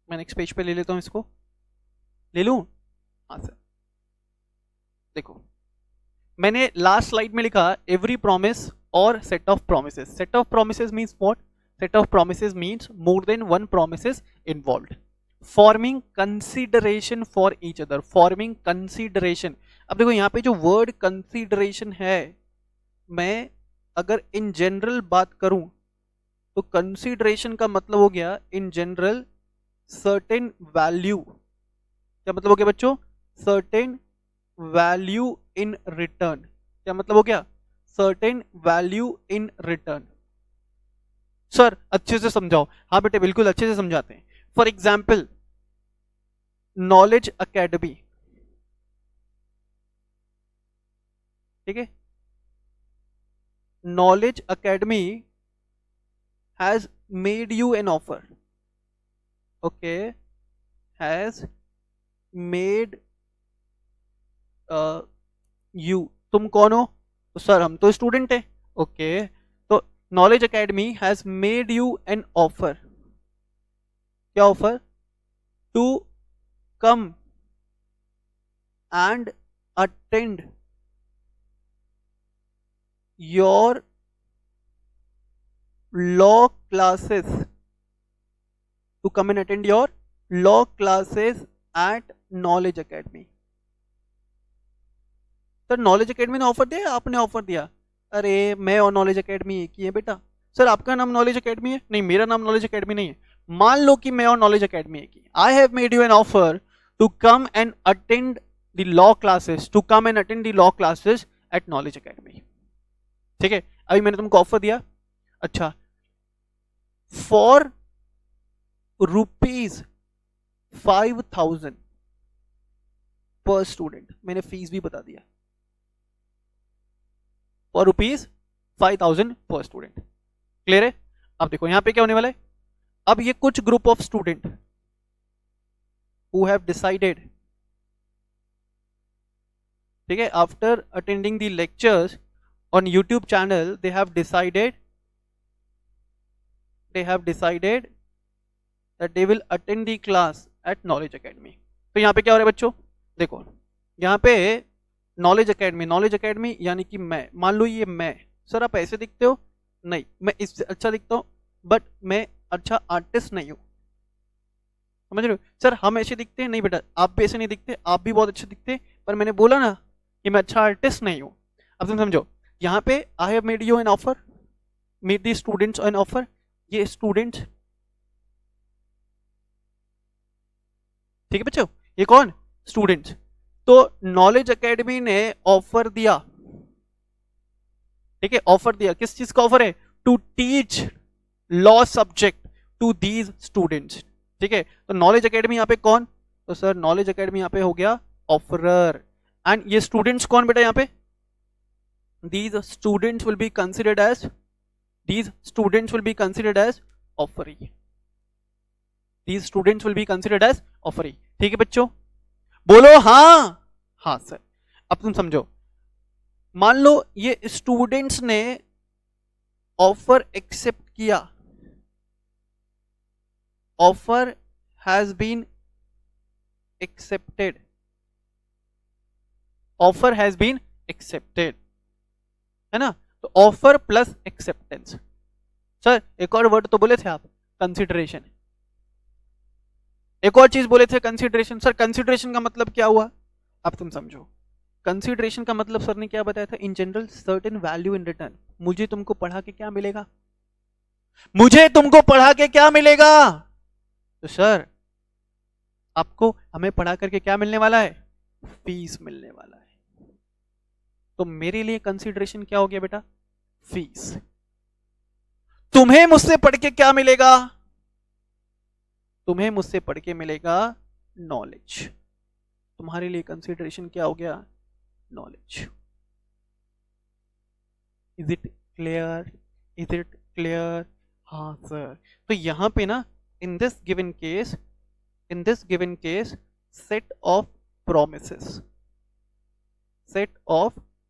मैं नेक्स्ट पेज पे ले लेता हूँ इसको, ले लूं? हाँ सर, देखो मैंने लास्ट स्लाइड में लिखा एवरी प्रॉमिस और set of promises. Set of promises means what? Set of promises means more than one promises involved, forming consideration for each other, forming consideration. अब देखो यहाँ पे जो वर्ड कंसीडरेशन है, मैं अगर इन जनरल बात करूं तो कंसीडरेशन का मतलब हो गया इन जनरल सर्टेन वैल्यू। क्या मतलब हो गया बच्चों? Certain value in return. क्या मतलब हो गया? Certain value in return. Sir अच्छे से समझाओ। हाँ बेटे बिल्कुल अच्छे से समझाते हैं। फॉर एग्जाम्पल नॉलेज अकेडमी, ठीक है, knowledge Academy has made you an offer, okay, has made you, तुम कौन हो? तो सर हम तो स्टूडेंट है, ओके, तो Knowledge Academy has made you an offer. क्या offer? To come and attend your law classes, to come and attend your law classes at Knowledge Academy. Sir Knowledge Academy ने offer दिया, आपने offer दिया? अरे मैं और Knowledge Academy एक ही है बेटा। सर आपका नाम नॉलेज अकेडमी है? नहीं मेरा नाम नॉलेज अकेडमी नहीं है। मान लो कि मैं और नॉलेज अकेडमी एक ही। I have made you an offer to come and attend the law classes, to come and attend the law classes at Knowledge Academy, ठीक है। अभी मैंने तुमको ऑफर दिया, अच्छा, फॉर ₹5,000 पर स्टूडेंट, मैंने फीस भी बता दिया, फॉर ₹5,000 पर स्टूडेंट। क्लियर है? अब देखो यहां पे क्या होने वाला है, अब ये कुछ group of student who have decided, ठीक है, after attending the lectures on YouTube channel, they have decided that they will attend the class at knowledge academy। तो यहाँ पे क्या हो रहा है बच्चों, देखो यहाँ पे नॉलेज अकेडमी, नॉलेज अकेडमी यानी कि मैं, मान लो ये मैं, सर आप ऐसे दिखते हो? नहीं मैं इससे अच्छा दिखता हूँ, बट मैं अच्छा आर्टिस्ट नहीं हूँ, समझ रहे हो? सर हम ऐसे दिखते हैं? नहीं बेटा आप भी ऐसे नहीं दिखते, आप भी बहुत अच्छे दिखते हैं, पर मैंने बोला ना कि मैं अच्छा आर्टिस्ट नहीं हूँ। अब तुम समझो यहाँ पे आई have made you an offer, made the students an offer, ये स्टूडेंट्स, ठीक है बच्चों, ये कौन? स्टूडेंट्स। तो नॉलेज एकेडमी ने ऑफर दिया, ठीक है, ऑफर दिया, किस चीज का ऑफर है? To teach law subject to these students, ठीक है। तो नॉलेज एकेडमी यहाँ पे कौन? तो सर नॉलेज एकेडमी यहाँ पे हो गया ऑफरर, एंड ये स्टूडेंट्स कौन बेटा यहाँ पे? these students will be considered as offeree, these students will be considered as offeree, ठीक है बच्चों, बोलो हाँ। हाँ सर। अब तुम समझो, मान लो ये स्टूडेंट्स ने ऑफर एक्सेप्ट किया, offer has been accepted, offer has been accepted, है ना? तो ऑफर प्लस एक्सेप्टेंस। सर एक और वर्ड तो बोले थे आप, कंसिडरेशन, एक और चीज बोले थे कंसिडरेशन। सर कंसिडरेशन का मतलब क्या हुआ? अब तुम समझो, कंसिडरेशन का मतलब सर ने क्या बताया था? In general certain value in return. मुझे तुमको पढ़ा के क्या मिलेगा? मुझे तुमको पढ़ा के क्या मिलेगा? तो सर आपको हमें पढ़ा करके क्या मिलने वाला है? फीस मिलने वाला है। तो मेरे लिए कंसिडरेशन क्या हो गया बेटा? फीस। तुम्हें मुझसे पढ़ के क्या मिलेगा? तुम्हें मुझसे पढ़ के मिलेगा नॉलेज। तुम्हारे लिए कंसिडरेशन क्या हो गया? Knowledge. Is it clear? Is it clear? हाँ सर, तो यहाँ पे ना in this given case set of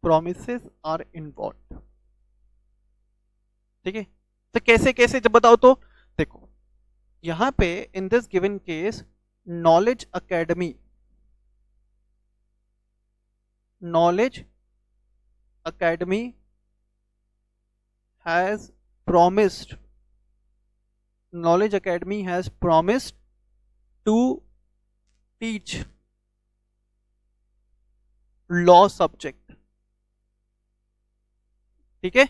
promises are involve. ठीक है, तो कैसे कैसे जब बताओ तो देखो, यहां पे इन this given case knowledge Academy has promised to teach law subject। ठीक है,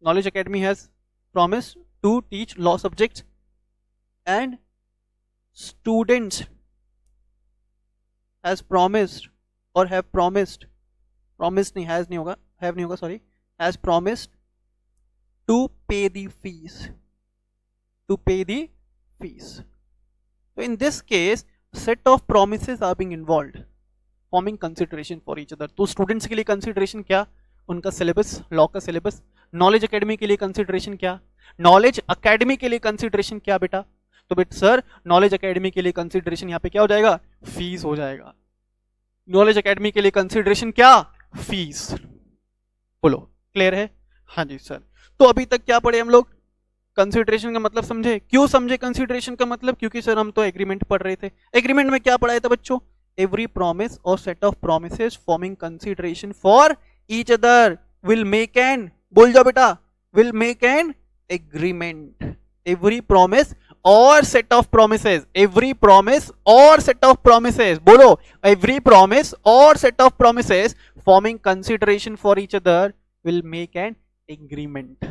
knowledge academy has promised to teach law subjects and students has promised or have promised, promised नहीं, has नहीं होगा, have नहीं होगा, sorry, has promised to pay the fees, so in this case set of promises are being involved forming consideration for each other। तो students के लिए consideration क्या, उनका सिलेबस, लॉ का सिलेबस। नॉलेज एकेडमी के लिए कंसिडरेशन क्या, नॉलेज एकेडमी के लिए कंसिडरेशन क्या बेटा, तो बेटा सर नॉलेज एकेडमी के लिए कंसिडरेशन यहाँ पे क्या हो जाएगा, फीस हो जाएगा। नॉलेज एकेडमी के लिए कंसिडरेशन क्या, फीस। बोलो क्लियर है? हाँ जी सर। तो अभी तक क्या पढ़े हम लोग, कंसिडरेशन का मतलब समझे। क्यों समझे कंसिडरेशन का मतलब, क्योंकि सर हम तो एग्रीमेंट पढ़ रहे थे। एग्रीमेंट में क्या पढ़ाया था बच्चों, every promise or set of promises forming consideration for each other will make an, बोल जाओ बेटा, will make an agreement। every promise or set of promises, every promise or set of promises, बोलो every promise or set of promises forming consideration for each other will make an agreement,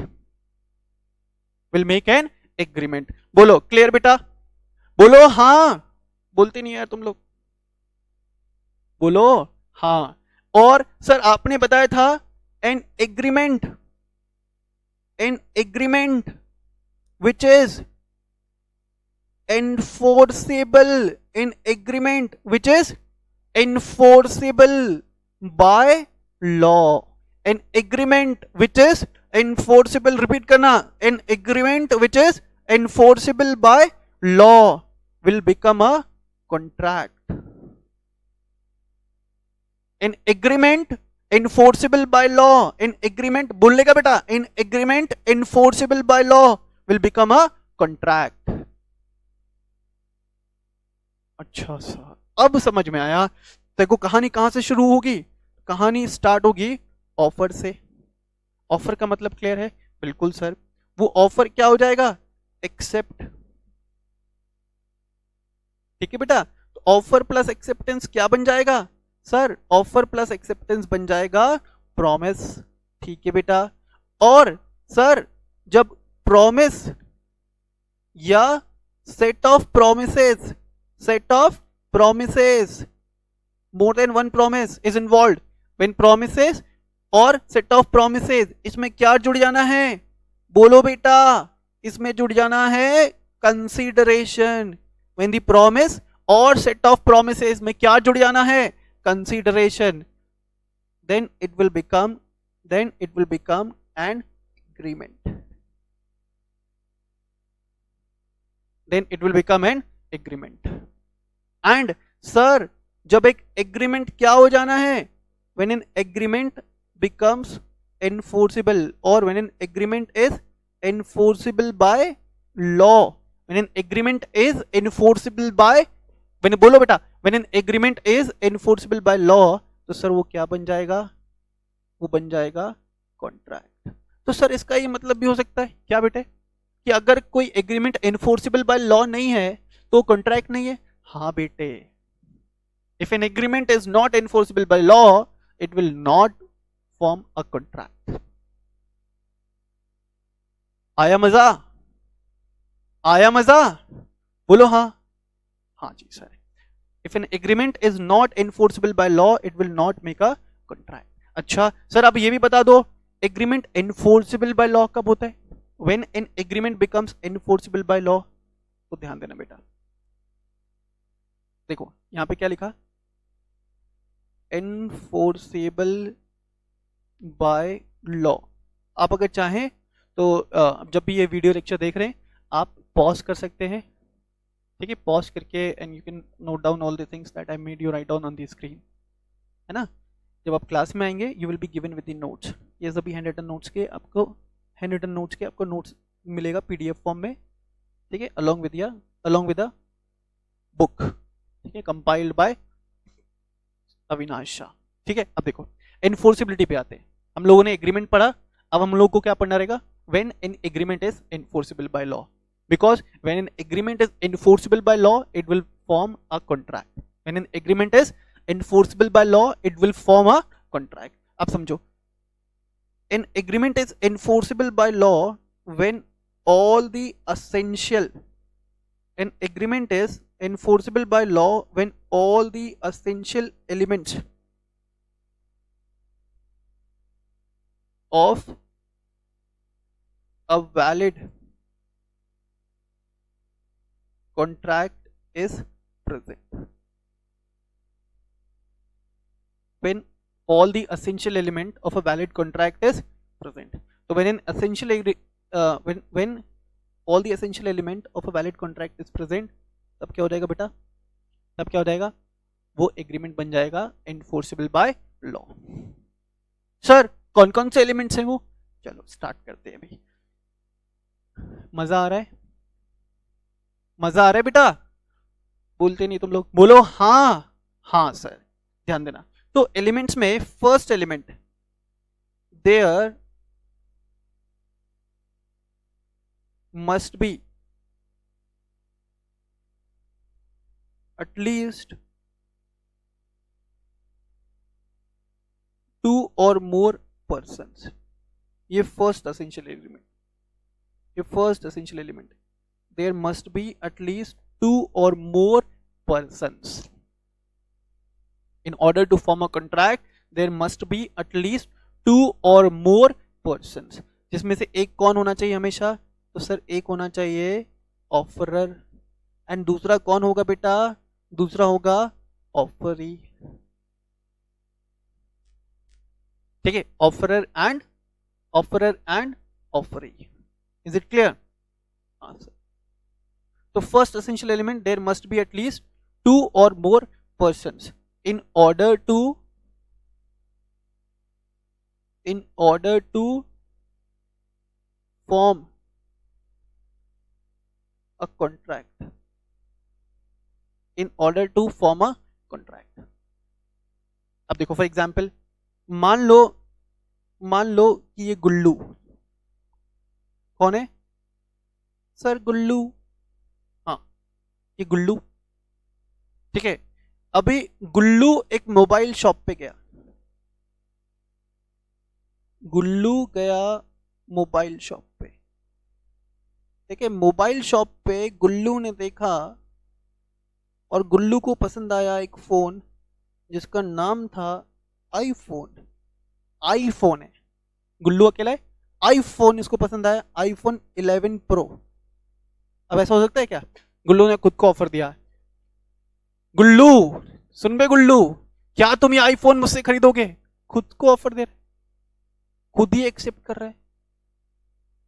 will make an agreement। बोलो clear बेटा, बोलो हाँ, बोलते नहीं यार तुम लोग, बोलो हाँ। और सर आपने बताया था an agreement which is enforceable, an agreement which is enforceable by law, an agreement which is enforceable, repeat करना, an agreement which is enforceable by law will become a contract. An agreement enforceable by law, an agreement बोलेगा बेटा, an agreement enforceable by law will become a contract। अच्छा sir अब समझ में आया। देखो कहानी कहां से शुरू होगी, कहानी स्टार्ट होगी ऑफर से। ऑफर का मतलब क्लियर है, बिल्कुल सर। वो ऑफर क्या हो जाएगा, एक्सेप्ट। ठीक है बेटा, तो ऑफर प्लस एक्सेप्टेंस क्या बन जाएगा सर, ऑफर प्लस एक्सेप्टेंस बन जाएगा प्रॉमिस। ठीक है बेटा, और सर जब प्रॉमिस या set of promises more than one promise is involve, when promises और सेट ऑफ प्रोमिसेस, इसमें क्या जुड़ जाना है, बोलो बेटा, इसमें जुड़ जाना है कंसीडरेशन। व्हेन द प्रॉमिस और सेट ऑफ प्रोमिसेस में क्या जुड़ जाना है, consideration, then it will become an agreement, and sir जब एक एग्रीमेंट क्या हो जाना है, when an agreement becomes enforceable or when an agreement is enforceable by law, when an agreement is enforceable by, when बोलो बेटा, when an agreement is enforceable by law, तो sir वो क्या बन जाएगा, वो बन जाएगा कॉन्ट्रैक्ट। तो सर इसका ये मतलब भी हो सकता है क्या बेटे, कि अगर कोई एग्रीमेंट एनफोर्सेबल बाय लॉ नहीं है तो कॉन्ट्रैक्ट नहीं है। हाँ बेटे, if an agreement is not enforceable by law it will not form a contract. आया मजा, आया मजा, बोलो हाँ। हाँ जी sir, if an agreement is not enforceable by law it will not make a contract। अच्छा सर आप ये भी बता दो एग्रीमेंट enforceable by law कब होता है, when an agreement becomes enforceable by law। तो ध्यान देना बेटा, देखो यहां पे क्या लिखा, enforceable by law। आप अगर चाहें तो जब भी ये वीडियो लेक्चर देख रहे हैं आप पॉज कर सकते हैं, ठीक है, पॉज करके and you can note down all the things that I made you write down on the screen, है ना। जब आप क्लास में आएंगे you will be given with the notes, ये सभी हैंड रिटन नोट्स के आपको नोट्स मिलेगा पीडीएफ फॉर्म में, ठीक है, अलॉन्ग विद द बुक, ठीक है, कंपाइल्ड बाय अविनाश शाह, ठीक है। अब देखो एनफोर्सिबिलिटी पे आते हैं, हम लोगों ने एग्रीमेंट पढ़ा, अब हम लोग को क्या पढ़ना रहेगा, when an agreement is enforceable by law, because when an agreement is enforceable by law it will form a contract, when an agreement is enforceable by law it will form a contract। अब समझो, an agreement is enforceable by law when all the essential, an agreement is enforceable by law when all the essential elements of a valid contract is present, when all the essential element of a valid contract is present। तो when an essential when all the essential element of a valid contract is present, तब क्या हो जाएगा बेटा, तब क्या हो जाएगा, वो एग्रीमेंट बन जाएगा एनफोर्सेबल बाय लॉ। सर कौन कौन से एलिमेंट्स हैं वो, चलो स्टार्ट करते हैं अभी। मजा आ रहा है, मजा आ रहा है बेटा, बोलते नहीं तुम लोग, बोलो हाँ हाँ सर, ध्यान देना। तो एलिमेंट्स में first element, there must be at least 2 or more persons, ये फर्स्ट एसेंशियल एलिमेंट, ये first essential element, there must be at least 2 or more persons, in order to form a contract there must be at least 2 or more persons, जिसमें से एक कौन होना चाहिए हमेशा, तो सर एक होना चाहिए ऑफरर, एंड दूसरा कौन होगा बेटा, दूसरा होगा ऑफरी, ठीक है, offerer and offeree, is it clear. तो first essential element, there must be at least 2 or more persons in order to form a contract, in order to form a contract। अब देखो फॉर एग्जाम्पल, मान लो कि ये गुल्लू, कौन है सर, गुल्लू, हाँ ये गुल्लू, ठीक है। अभी गुल्लू एक मोबाइल शॉप पे गया, गुल्लू गया मोबाइल शॉप पे, ठीक है, मोबाइल शॉप पे गुल्लू ने देखा और गुल्लू को पसंद आया एक फोन जिसका नाम था आईफोन, आईफोन है, गुल्लू अकेला है, आईफोन इसको पसंद आया, आईफोन 11 प्रो। अब ऐसा हो सकता है क्या, गुल्लू ने खुद को ऑफर दिया, गुल्लू सुन बे गुल्लू, क्या तुम ये आईफोन मुझसे खरीदोगे, खुद को ऑफर दे रहे, खुद ही एक्सेप्ट कर रहा है,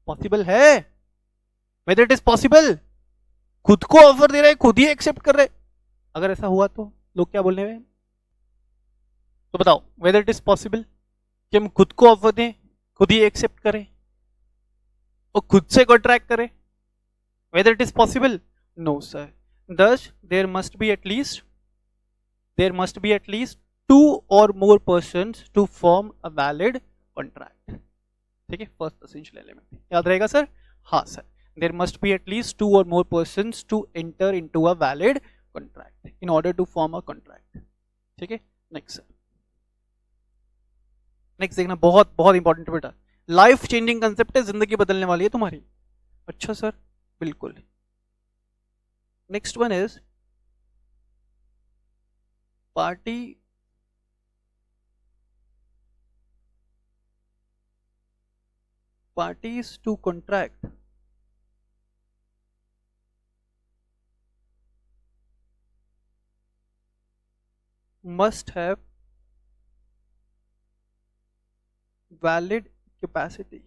पॉसिबल है, वेदर इट इज पॉसिबल, खुद को ऑफर दे रहे हैं, खुद ही एक्सेप्ट कर रहे, अगर ऐसा हुआ तो लोग क्या बोलने में, तो बताओ वेदर इट इज पॉसिबल कि हम खुद को ऑफर दें, खुद ही एक्सेप्ट करें और खुद से कॉन्ट्रैक्ट करें, whether it is possible, no sir. thus there must be at least 2 or more persons to form a valid contract, ठीक है, फर्स्ट एसेंशियल एलिमेंट याद रहेगा सर, हाँ sir, there must be at least 2 or more persons to enter into a valid contract in order to form a contract, ठीक है। Next sir, next देखना, बहुत बहुत इंपॉर्टेंट बेटा, लाइफ चेंजिंग कंसेप्ट है, जिंदगी बदलने वाली है तुम्हारी। अच्छा सर, बिल्कुल। Next one is parties to contract must have valid capacity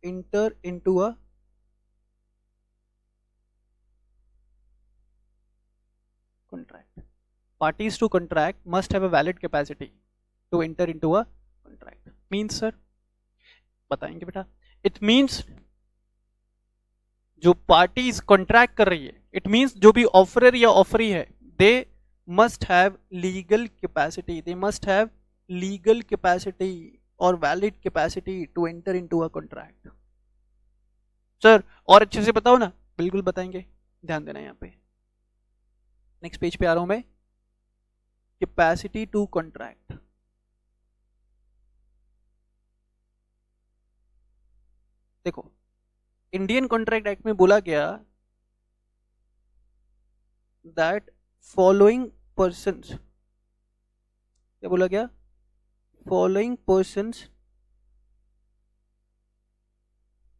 enter into a contract. Parties to contract must have a valid capacity to enter into a contract. Means sir, बताएंगे बेटा. It means जो parties contract कर रही है, it means जो भी offeror या offeree है, they must have legal capacity, they must have legal capacity और valid capacity to enter into a contract. Sir और अच्छे से बताओ ना. बिल्कुल बताएंगे, ध्यान देना यहाँ पे. नेक्स्ट पेज पे आ रहा हूं मैं. Capacity to contract. देखो इंडियन कॉन्ट्रैक्ट एक्ट में बोला गया दैट फॉलोइंग पर्सन्स, क्या बोला गया? Following persons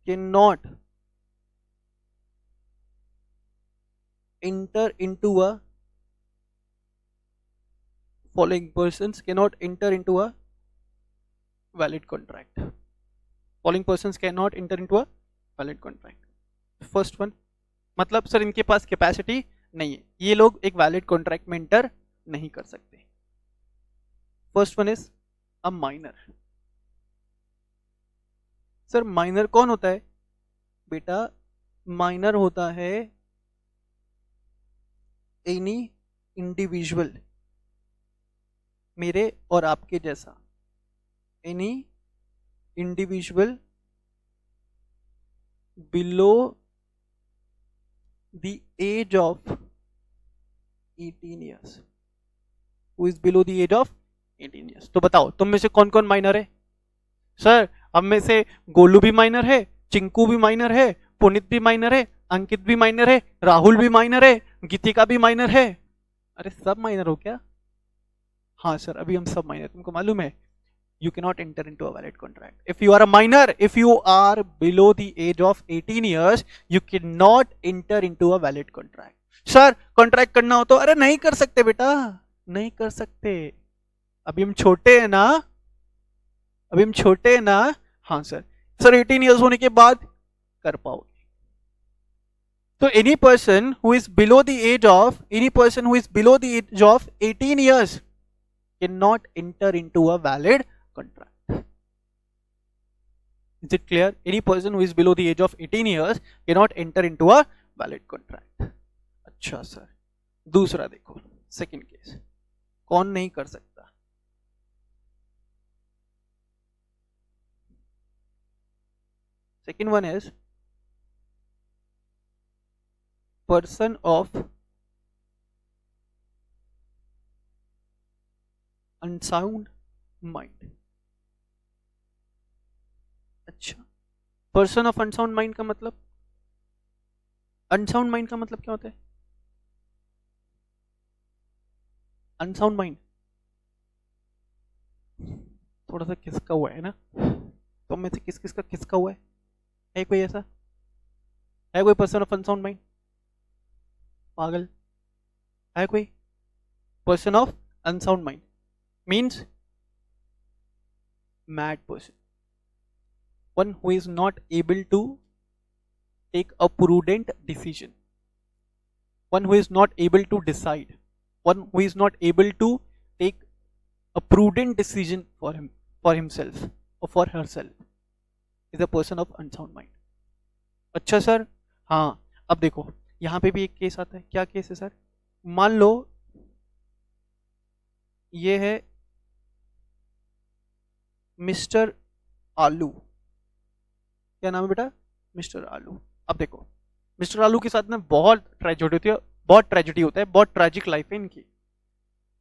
can not enter into a, following persons can not enter into a valid contract. Following persons can not enter into a valid contract. First one, मतलब sir इनके पास capacity नहीं है, ये लोग एक वैलिड कॉन्ट्रैक्ट में enter नहीं कर सकते. First one is a minor. Sir minor कौन होता है बेटा? माइनर होता है एनी इंडिविजुअल, मेरे और आपके जैसा, any individual below the age of 18 years, who is below the age of 18 years. तो बताओ तुम में से कौन कौन माइनर है? सर हम में से गोलू भी माइनर है, चिंकू भी माइनर है, पुनीत भी माइनर है, अंकित भी माइनर है, राहुल भी माइनर है, गीतिका भी माइनर है. अरे सब माइनर हो क्या? हाँ सर अभी हम सब माइनर. तुमको मालूम है you cannot enter into a valid contract. If you are a minor, if you are below the age of 18 years, you cannot enter into a valid contract. Sir contract करना हो तो, अरे नहीं कर सकते बेटा, नहीं कर सकते. अभी हम छोटे हैं ना, अभी हम छोटे हैं ना. हाँ सर, सर 18 इयर्स होने के बाद कर पाओगे. तो any person who is below the age of, any person who is below the age of 18 years can not enter into a valid contract. Is it clear? Any person who is below the age of 18 years cannot enter into a valid contract. अच्छा sir, दूसरा देखो, second case कौन नहीं कर सकता? Second one is person of unsound mind. अच्छा, person of unsound mind का मतलब, अनसाउंड माइंड का मतलब क्या होता है? अनसाउंड माइंड थोड़ा सा खिसका हुआ है ना. तो में से किस किस का खिसका हुआ है कोई ऐसा? है कोई पर्सन ऑफ अनसाउंड माइंड? पागल है कोई? Person of unsound mind means mad person, one who is not able to take a prudent decision, one who is not able to decide, one who is not able to take a prudent decision for him, for himself or for herself, is a person of unsound mind. अच्छा sir, हाँ अब देखो यहाँ पे भी एक case आता है. क्या केस है सर? मान लो ये है मिस्टर आलू. क्या नाम है बेटा? मिस्टर आलू. अब देखो मिस्टर आलू के साथ में बहुत ट्रेजेडी होती है, बहुत ट्रेजेडी होता है, बहुत ट्रेजिक लाइफ है इनकी.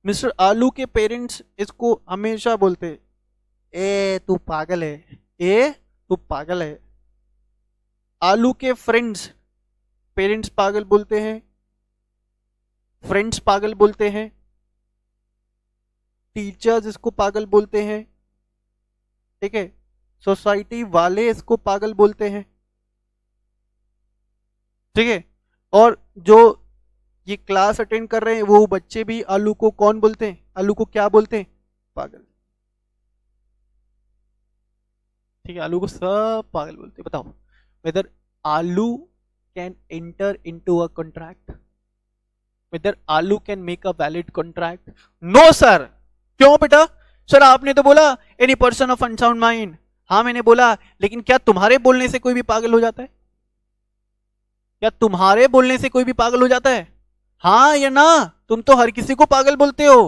मिस्टर आलू के पेरेंट्स इसको हमेशा बोलते ए तू पागल है, ए तू पागल है. आलू के फ्रेंड्स, पेरेंट्स पागल बोलते हैं, फ्रेंड्स पागल बोलते हैं, टीचर्स इसको पागल बोलते हैं, ठीक है, सोसाइटी वाले इसको पागल बोलते हैं, ठीक है, और जो ये क्लास अटेंड कर रहे हैं वो बच्चे भी आलू को कौन बोलते हैं? आलू को क्या बोलते हैं? पागल. ठीक है, आलू को सब पागल बोलते हैं। बताओ whether aloo can enter into a contract, whether aloo can make a valid contract? No sir. क्यों बेटा? सर आपने तो बोला any person of unsound mind. हाँ मैंने बोला, लेकिन क्या तुम्हारे बोलने से कोई भी पागल हो जाता है? क्या तुम्हारे बोलने से कोई भी पागल हो जाता है? हाँ या ना? तुम तो हर किसी को पागल बोलते हो,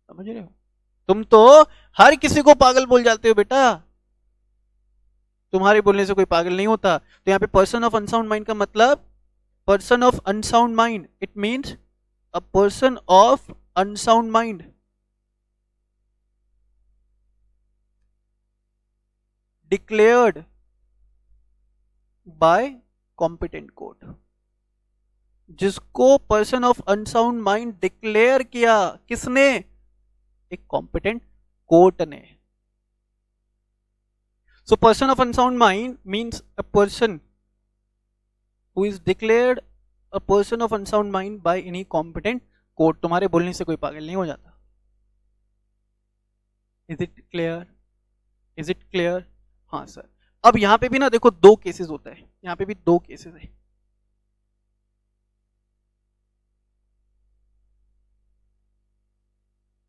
समझ रहे हो? तुम तो हर किसी को पागल बोल जाते हो बेटा, तुम्हारे बोलने से कोई पागल नहीं होता। तो यहाँ पे पर्सन ऑफ अनसाउंड माइंड का मतलब, person of unsound mind it means a person of unsound mind declared by competent court. जिसको person of unsound mind declare किया, किसने? एक कॉम्पिटेंट कोर्ट ने। So person of unsound mind means a person who is declared a person of unsound mind by any competent court. तुम्हारे बोलने से कोई पागल नहीं हो जाता। Is it clear? Is it clear? हाँ सर। अब यहाँ पे भी ना देखो दो केसेस होता है, यहाँ पे भी दो केसेस है।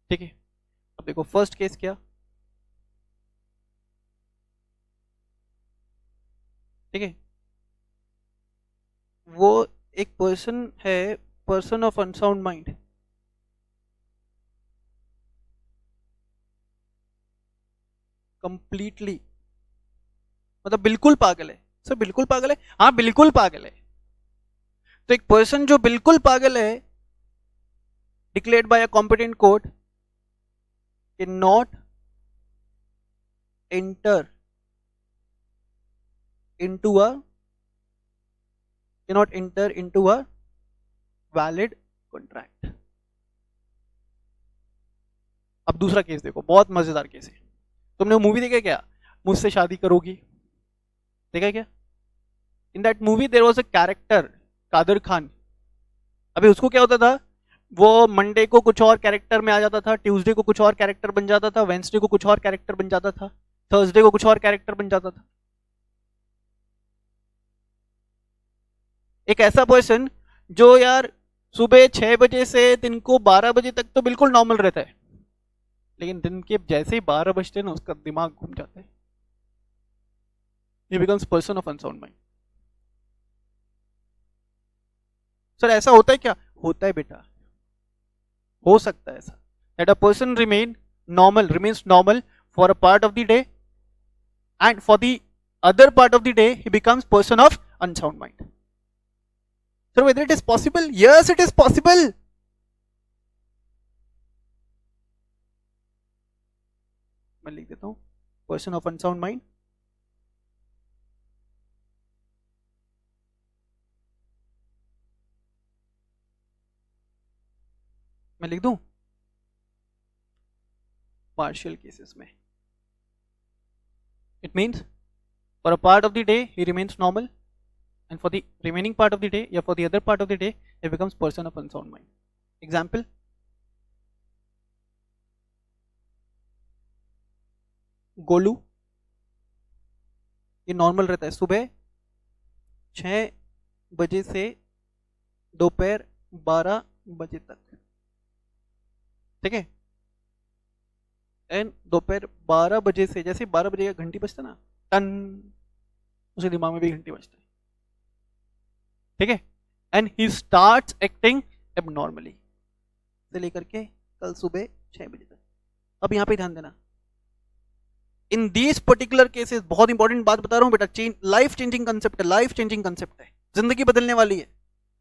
ठीक है, अब देखो फर्स्ट केस क्या, ठीक है, वो एक पर्सन है, person of unsound mind, completely, मतलब बिल्कुल पागल है। सर बिल्कुल पागल है? हाँ बिल्कुल पागल है। तो एक पर्सन जो बिल्कुल पागल है, declared by a competent court, can not enter into a cannot enter into a valid contract। अब दूसरा केस देखो, बहुत मजेदार केस है। तुमने मूवी देखा क्या, मुझसे शादी करोगी? देखा क्या? In that movie there was a character Kader Khan. अभी उसको क्या होता था, वो मंडे को कुछ और कैरेक्टर में आ जाता था, ट्यूसडे को कुछ और कैरेक्टर बन जाता था, वेंसडे को कुछ और कैरेक्टर बन जाता था, थर्सडे को कुछ और कैरेक्टर बन जाता था। एक ऐसा पर्सन जो यार सुबह 6 बजे से दिन को 12 बजे तक तो बिल्कुल नॉर्मल रहता है, लेकिन दिन के जैसे ही 12 बजते हैं ना उसका दिमाग घूम जाता है। He becomes person of unsound mind। Sir ऐसा होता है क्या? होता है बेटा, हो सकता है ऐसा, that a person remains normal for a part of the day and for the other part of the day he becomes person of unsound mind। So whether it is possible? Yes, it is possible। मैं लिख देता हूं person of unsound mind, मैं लिख दूं partial cases में। It means for a part of the day he remains normal and for the remaining part of the day, yeah, for the other part of the day it becomes person of unsound mind। Example, Golu ये normal रहता है सुबह 6 बजे से दोपहर 12 बजे तक, ठीक है, एंड दोपहर 12 बजे से जैसे 12 बजे का घंटी बजता ना, टन, उसे दिमाग में भी घंटी बजता है, ठीक है, and he starts acting abnormally से लेकर के कल सुबह 6 बजे तक। अब यहां पे ध्यान देना, इन दीज पर्टिकुलर केसेस, बहुत इंपॉर्टेंट बात बता रहा हूं बेटा, लाइफ चेंजिंग कंसेप्ट है, लाइफ चेंजिंग कंसेप्ट है, जिंदगी बदलने वाली है।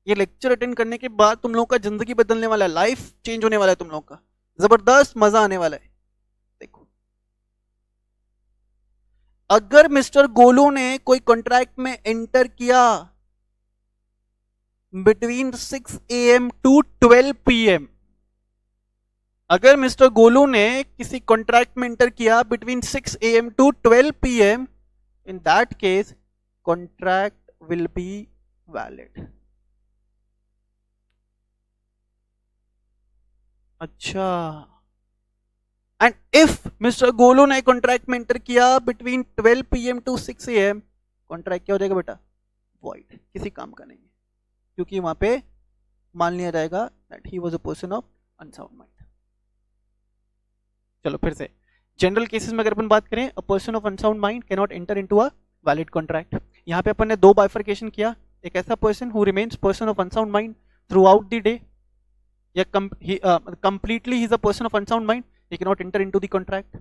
ये लेक्चर अटेंड करने के बाद तुम लोग का जिंदगी बदलने वाला है, लाइफ चेंज होने वाला है तुम लोग का, जबरदस्त मजा आने वाला है। देखो, अगर मिस्टर गोलू ने कोई कॉन्ट्रैक्ट में एंटर किया बिटवीन 6 AM टू 12 PM, अगर मिस्टर गोलू ने किसी कॉन्ट्रैक्ट में एंटर किया between 6 AM to 12 PM, in that case contract will be valid. अच्छा, एंड इफ मिस्टर गोलू ने कॉन्ट्रैक्ट में एंटर किया between 12 PM to 6 AM, contract क्या हो जाएगा बेटा? वॉइड, किसी काम का नहीं है, क्योंकि वहां पे मान लिया जाएगा that he was a person of unsound mind. चलो फिर से जनरल केसेस में अगर अपन बात करें, a person of unsound mind can not enter into a valid contract. यहाँ पे अपन ने दो बाइफर्केशन किया, एक ऐसा person who remains person of unsound mind throughout the day, या completely he is a person of unsound mind, he cannot enter into the contract.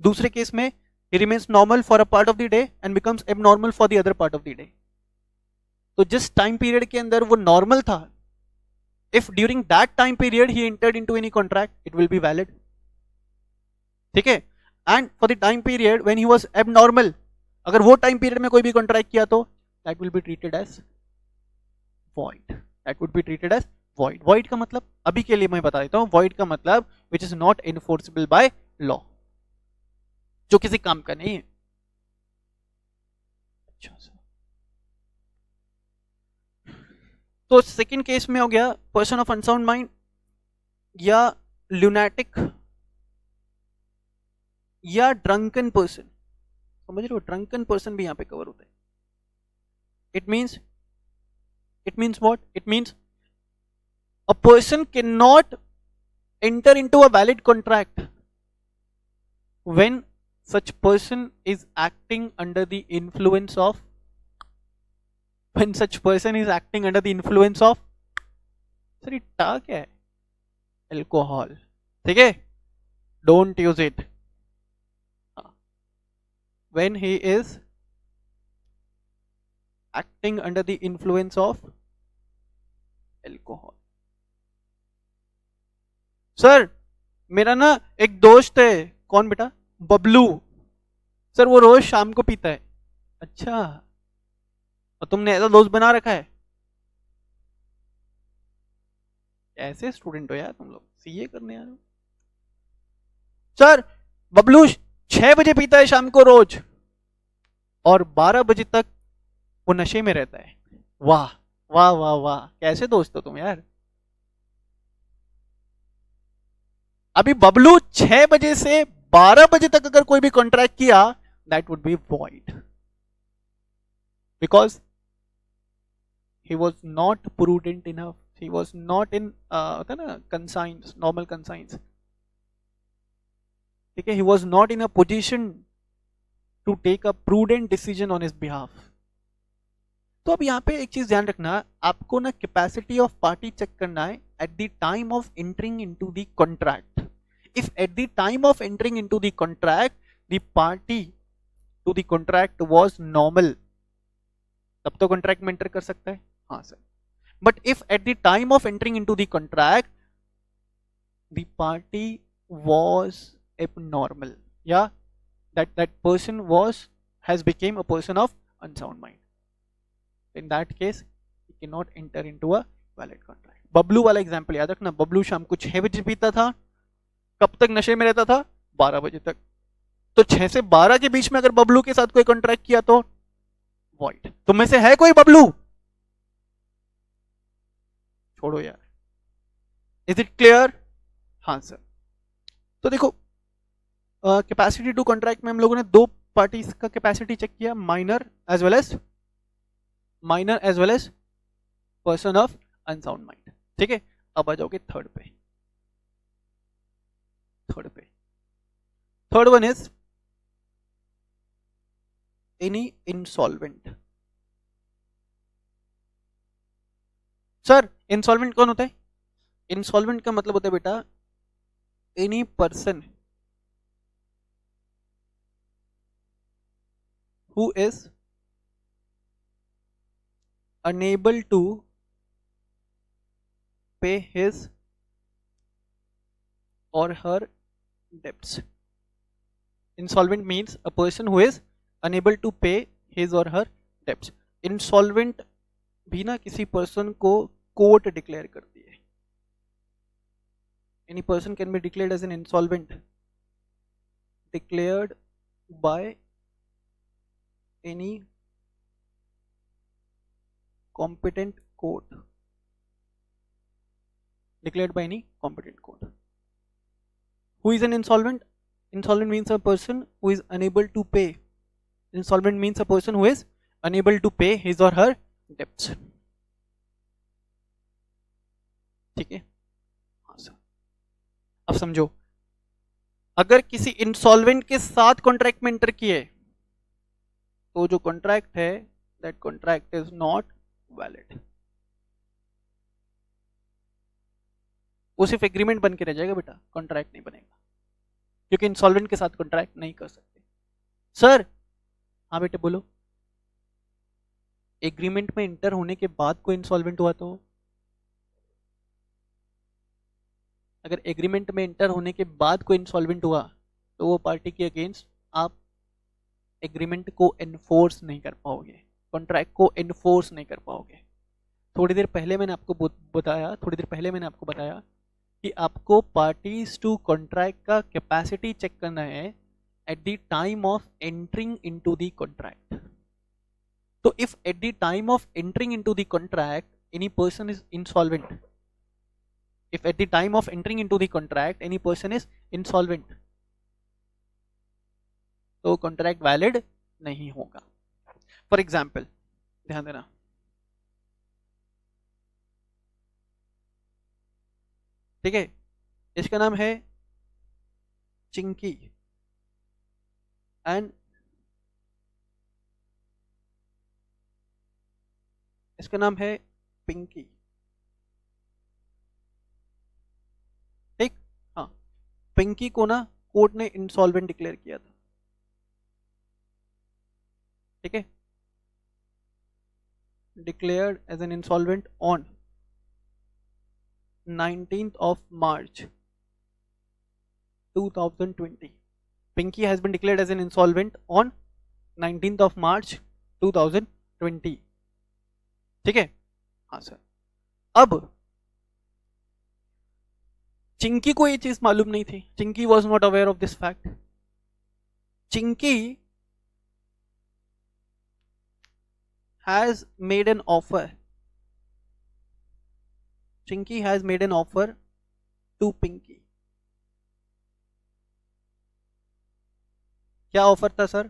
दूसरे केस में he remains normal for a part of the day and becomes abnormal for the other part of the day. तो जिस time period के अंदर वो normal था, if during that time period he entered into any contract, it will be valid. ठीक है, and for the time period when he was abnormal, अगर वो टाइम पीरियड में कोई भी कॉन्ट्रैक्ट किया तो that will be treated as void. That would be treated as void. void का मतलब अभी के लिए मैं बता देता हूं, void का मतलब which is not enforceable by law, जो किसी काम का नहीं है। अच्छा तो सेकंड केस में हो गया पर्सन ऑफ अनसाउंड माइंड या ल्यूनेटिक या ड्रंकन पर्सन, समझ रहे हो? ड्रंकन पर्सन भी यहां पे कवर होता है। It means what? It means a person cannot enter into a valid contract when such person is acting under the influence of sir ये टा क्या है? अल्कोहल, ठीक है, don't use it. when he is acting under the influence of alcohol। Sir मेरा ना एक दोस्त है, कौन बेटा? बबलू। सर वो रोज शाम को पीता है। अच्छा, और तुमने ऐसा दोस्त बना रखा है? ऐसे स्टूडेंट हो यार तुम लोग, सीए करने आ रहे हो। सर बबलू 6 बजे पीता है शाम को रोज, और 12 बजे तक वो नशे में रहता है। वाह वाह वाह वाह, कैसे दोस्त हो तुम यार। अभी बबलू 6 बजे से 12 बजे तक अगर कोई भी कॉन्ट्रैक्ट किया, that would be void, because he was not prudent enough, he was not in होता है ना कंसाइंस, नॉर्मल कंसाइंस, ठीक है, he was not in a position to take a prudent decision on his behalf. तो अब यहाँ पे एक चीज ध्यान रखना, आपको ना कैपेसिटी ऑफ पार्टी चेक करना है at the time of entering into the contract. If at the time of entering into the contract the party to the contract was normal, तब तो contract में enter कर सकता है। हाँ sir, but if at the time of entering into the contract the party was abnormal, yeah, that person has became a person of unsound mind, in that case he cannot enter into a valid contract। Bablu वाला example याद रखना, बबलू शाम को 6 बजे पीता था, कब तक नशे में रहता था? 12 बजे तक। तो 6 से 12 के बीच में अगर बबलू के साथ कोई कॉन्ट्रैक्ट किया तो वॉइड। तुम में से है कोई बबलू? छोड़ो यार, इज इट क्लियर? हाँ सर। तो देखो कैपेसिटी टू कॉन्ट्रैक्ट में हम लोगों ने दो पार्टीज का कैपेसिटी चेक किया, minor as well as person of unsound mind, ठीक है। अब आ जाओगे थर्ड पे। Third one is any insolvent. Sir insolvent कौन होता है? इंसॉल्वेंट का मतलब होता है बेटा any person who is unable to pay his or her debts. Insolvent means a person who is unable to pay his or her debts. Insolvent भी ना किसी पर्सन को कोर्ट डिक्लेयर करती है। Any person can be declared as an insolvent declared by any competent court. Declared by any competent court. Who is an insolvent? Insolvent means a person who is unable to pay. Insolvent means a person who is unable to pay his or her debts. ठीक है, हाँ sir. अब समझो, अगर किसी insolvent के साथ contract में एंटर किए तो जो कॉन्ट्रैक्ट है that contract is not valid. वो सिर्फ एग्रीमेंट बन के रह जाएगा बेटा, कॉन्ट्रैक्ट नहीं बनेगा, क्योंकि इंसॉल्वेंट के साथ कॉन्ट्रैक्ट नहीं कर सकते. सर हाँ बेटे बोलो. एग्रीमेंट में एंटर होने के बाद कोई इंसॉल्वेंट हुआ तो, अगर एग्रीमेंट में एंटर होने के बाद कोई इंसॉल्वेंट हुआ तो वो पार्टी के अगेंस्ट आप एग्रीमेंट को एनफोर्स नहीं कर पाओगे, कॉन्ट्रैक्ट को एनफोर्स नहीं कर पाओगे. थोड़ी देर पहले मैंने आपको बताया कि आपको पार्टीज टू कॉन्ट्रैक्ट का कैपेसिटी चेक करना है at the time of entering into the contract. तो if at the time of entering into the contract any person is insolvent, if at the time of entering into the contract any person is insolvent, तो contract valid नहीं होगा. For example, ध्यान देना, ठीक है, इसका नाम है चिंकी एंड इसका नाम है पिंकी. पिंकी को ना कोर्ट ने इंसॉल्वेंट डिक्लेयर किया था. ठीक है, declared as an insolvent on 19th of March 2020. Pinky has been declared as an insolvent on 19th of March 2020. ठीक है, हाँ सर. अब चिंकी को ये चीज मालूम नहीं थी. Chinki was not aware of this fact. Chinki has made an offer. Chinki has made an offer to Pinky. क्या ऑफर था sir?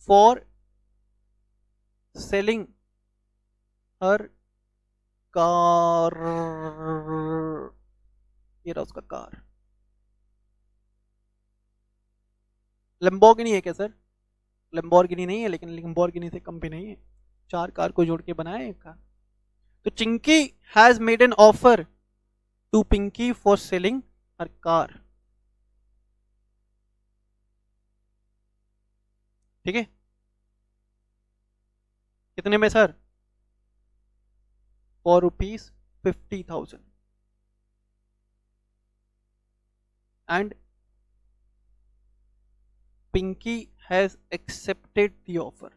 For selling her car. ये रहा उसका कार. लैम्बोर्गिनी है क्या सर? लैम्बोर्गिनी नहीं है, लेकिन लैम्बोर्गिनी से कम भी नहीं है. 4 कार को जोड़ के बनाया एक कार. तो Chinki has made an offer to Pinky for selling her car. ठीक है, कितने में sir? For ₹50,000. and Pinky has accepted the offer.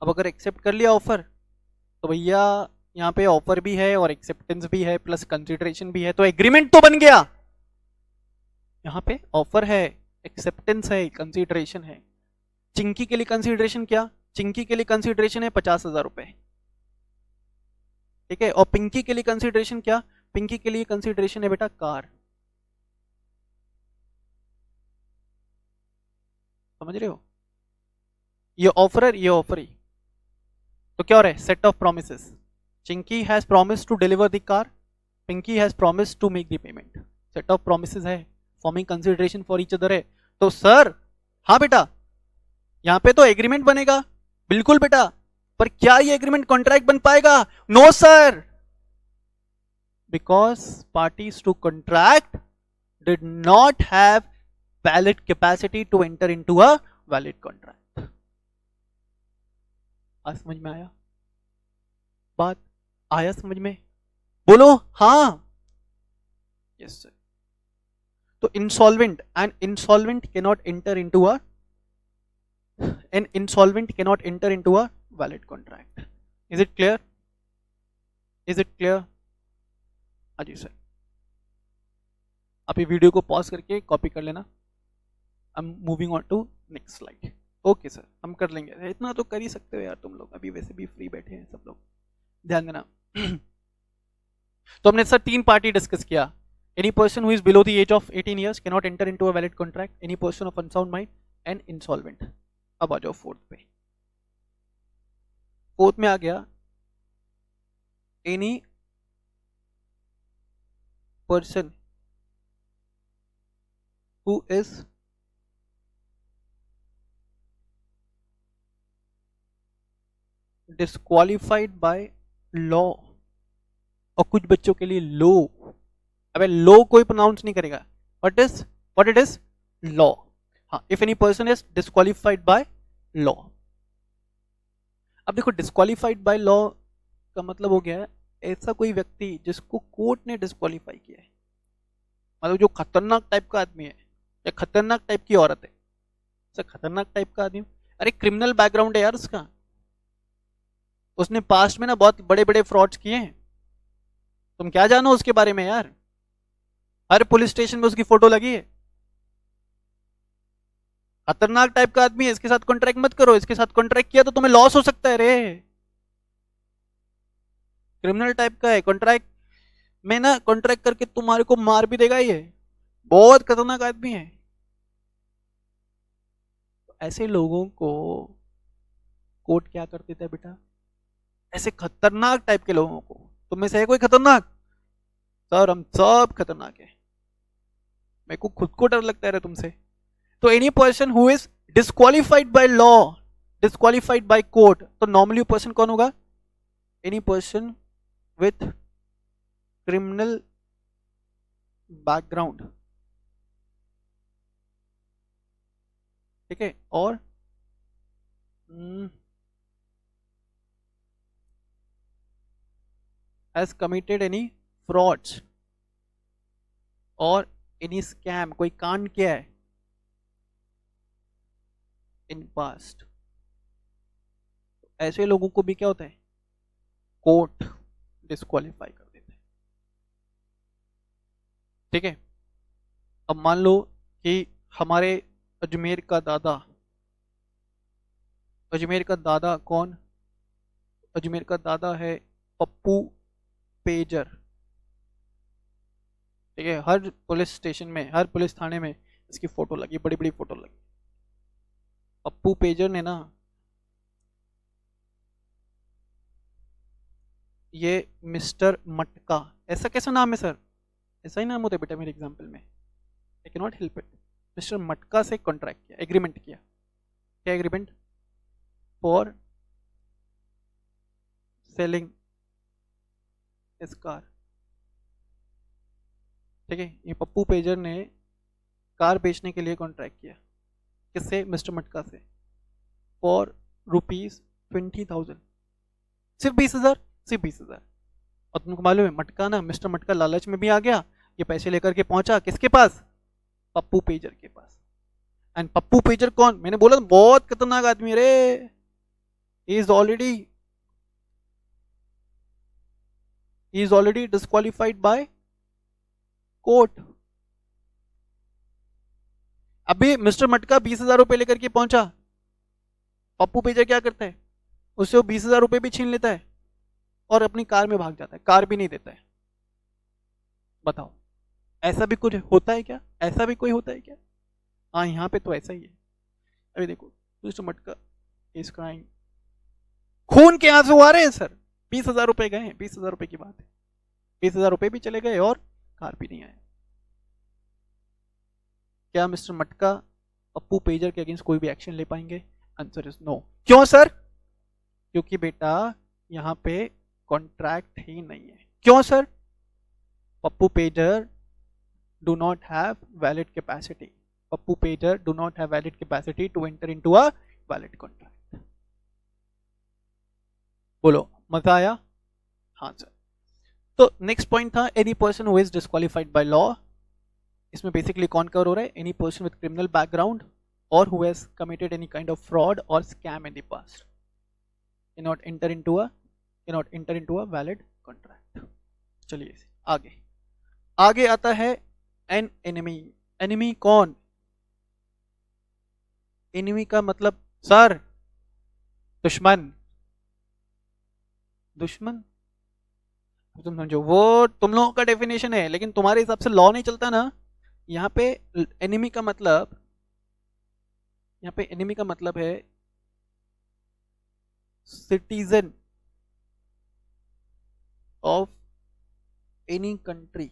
अब अगर एक्सेप्ट कर लिया ऑफर तो भैया यहाँ पे ऑफर भी है और एक्सेप्टेंस भी है प्लस कंसिडरेशन भी है, तो एग्रीमेंट तो बन गया. यहाँ पे ऑफर है, एक्सेप्टेंस है, कंसिडरेशन है. चिंकी के लिए कंसिडरेशन क्या? चिंकी के लिए कंसिडरेशन है 50,000 रुपए. ठीक है, और पिंकी के लिए कंसिडरेशन क्या? पिंकी के लिए कंसिडरेशन है बेटा कार. समझ रहे हो? ये ऑफर, ये ऑफर ही. तो क्या हो रहा है? Set of promises. Chinki has promise to deliver the car, Pinki has promise to make the payment. Set of promises है, forming consideration for each other है. तो सर हाँ बेटा, यहां पे तो एग्रीमेंट बनेगा. बिल्कुल बेटा, पर क्या ये एग्रीमेंट कॉन्ट्रैक्ट बन पाएगा? No sir, because parties to contract did not have valid capacity to enter into a valid contract. आज समझ में आया? बात आया समझ में? बोलो हाँ. Yes sir. तो insolvent, an insolvent cannot enter into a valid contract. Is it clear? Is it clear? हाँ जी सर. आप ये वीडियो को पॉज करके कॉपी कर लेना. I am moving on to next slide. Okay sir, हम कर लेंगे. इतना तो कर ही सकते हो यार तुम लोग, अभी वैसे भी फ्री बैठे हैं सब लोग. ध्यान देना. तो हमने सर 3 पार्टी डिस्कस किया. Any person who is below the age of 18 years cannot enter into a valid contract. Any person of unsound mind and insolvent. अब आ जाओ फोर्थ पे. फोर्थ में आ गया any person who is disqualified by law. और कुछ बच्चों के लिए लो. अबे लो कोई प्रोनाउंस नहीं करेगा. what it is law. हाँ, if any person is disqualified by law. अब देखो डिस्क्वालीफाइड बाय लॉ का मतलब हो गया है ऐसा कोई व्यक्ति जिसको कोर्ट ने डिस्क्वालीफाई किया है. मतलब जो खतरनाक टाइप का आदमी है या खतरनाक टाइप की औरत है. ऐसा खतरनाक टाइप का आदमी, अरे क्रिमिनल बैकग्राउंड है यार उसका. उसने पास्ट में ना बहुत बड़े बड़े फ्रॉड्स किए हैं. तुम क्या जानो उसके बारे में यार. हर पुलिस स्टेशन में उसकी फोटो लगी है. खतरनाक टाइप का आदमी है, इसके साथ कॉन्ट्रैक्ट मत करो. इसके साथ कॉन्ट्रैक्ट किया तो तुम्हें लॉस हो सकता है रे. क्रिमिनल टाइप का है. कॉन्ट्रैक्ट में ना कॉन्ट्रैक्ट करके तुम्हारे को मार भी देगा. ये बहुत खतरनाक आदमी है. ऐसे लोगों को कोर्ट क्या कर देता है बेटा, ऐसे खतरनाक टाइप के लोगों को. तुम में से है कोई खतरनाक? सर हम सब खतरनाक है. मेरे को खुद को डर लगता है तुमसे. तो any person who is disqualified by law, disqualified by court, तो नॉर्मली पर्सन कौन होगा? Any person with criminal background. ठीक है. और has committed any frauds और any scam, कोई कांड किया है in past. ऐसे लोगों को भी क्या होता है, कोर्ट डिस्क्वालीफाई कर देते हैं. ठीक है. अब मान लो कि हमारे अजमेर का दादा, अजमेर का दादा कौन? अजमेर का दादा है पप्पू पेजर. ठीक है. हर पुलिस स्टेशन में, हर पुलिस थाने में इसकी फोटो लगी, बड़ी बड़ी फोटो लगी. पप्पू पेजर ने ना ये मिस्टर मटका, ऐसा कैसा नाम है सर? ऐसा ही नाम होता है बेटा मेरे एग्जाम्पल में. I can not help it. Mister मटका से कॉन्ट्रैक्ट किया, एग्रीमेंट किया. क्या एग्रीमेंट? फॉर सेलिंग इस कार. ठीक है. ये पप्पू पेजर ने कार बेचने के लिए कॉन्ट्रैक्ट किया. किससे? मिस्टर मटका से. फॉर ₹20,000. सिर्फ 20,000, सिर्फ 20,000. और तुमको मालूम है मटका ना, मिस्टर मटका लालच में भी आ गया. ये पैसे लेकर के पहुंचा किसके पास? पप्पू पेजर के पास. एंड पप्पू पेजर कौन? मैंने बोला बहुत खतरनाक आदमी रे. He is already disqualified by court. अभी मिस्टर मटका 20,000 रुपए लेकर के पहुंचा. पप्पू पेजर क्या करता है? उससे वो 20,000 रुपए भी छीन लेता है और अपनी कार में भाग जाता है. कार भी नहीं देता है. बताओ ऐसा भी कुछ होता है क्या? ऐसा भी कोई होता है क्या? हाँ यहाँ पे तो ऐसा ही है. अभी देखो मिस्टर मटका इज क्राइंग. खून के आंसू आ रहे हैं सर. 20,000 रुपए गए हैं. 20,000 रुपए की बात है. 20,000 रुपए भी चले गए और कार भी नहीं आया. क्या मिस्टर मटका पप्पू पेजर के अगेंस्ट कोई भी एक्शन ले पाएंगे? Answer is no. क्यों सर? क्योंकि बेटा यहाँ पे कॉन्ट्रैक्ट ही नहीं है. क्यों sir? Pappu pager do not have valid capacity. Pappu Pager do not have valid capacity to enter into a valid contract. बोलो मजा आया? हाँ सर. तो नेक्स्ट पॉइंट था any person who is disqualified by law. इसमें बेसिकली कौन cover हो रहा है? Any person with criminal background और who has committed any kind of fraud और scam in the past cannot enter into a valid contract. चलिए आगे. आगे आता है एन एनिमी. एनिमी कौन? एनिमी का मतलब सर दुश्मन. दुश्मन तुम समझो, वो तुम लोगों का डेफिनेशन है, लेकिन तुम्हारे हिसाब से लॉ नहीं चलता ना। यहाँ पे एनिमी का मतलब, यहाँ पे एनिमी का मतलब है citizen of any country,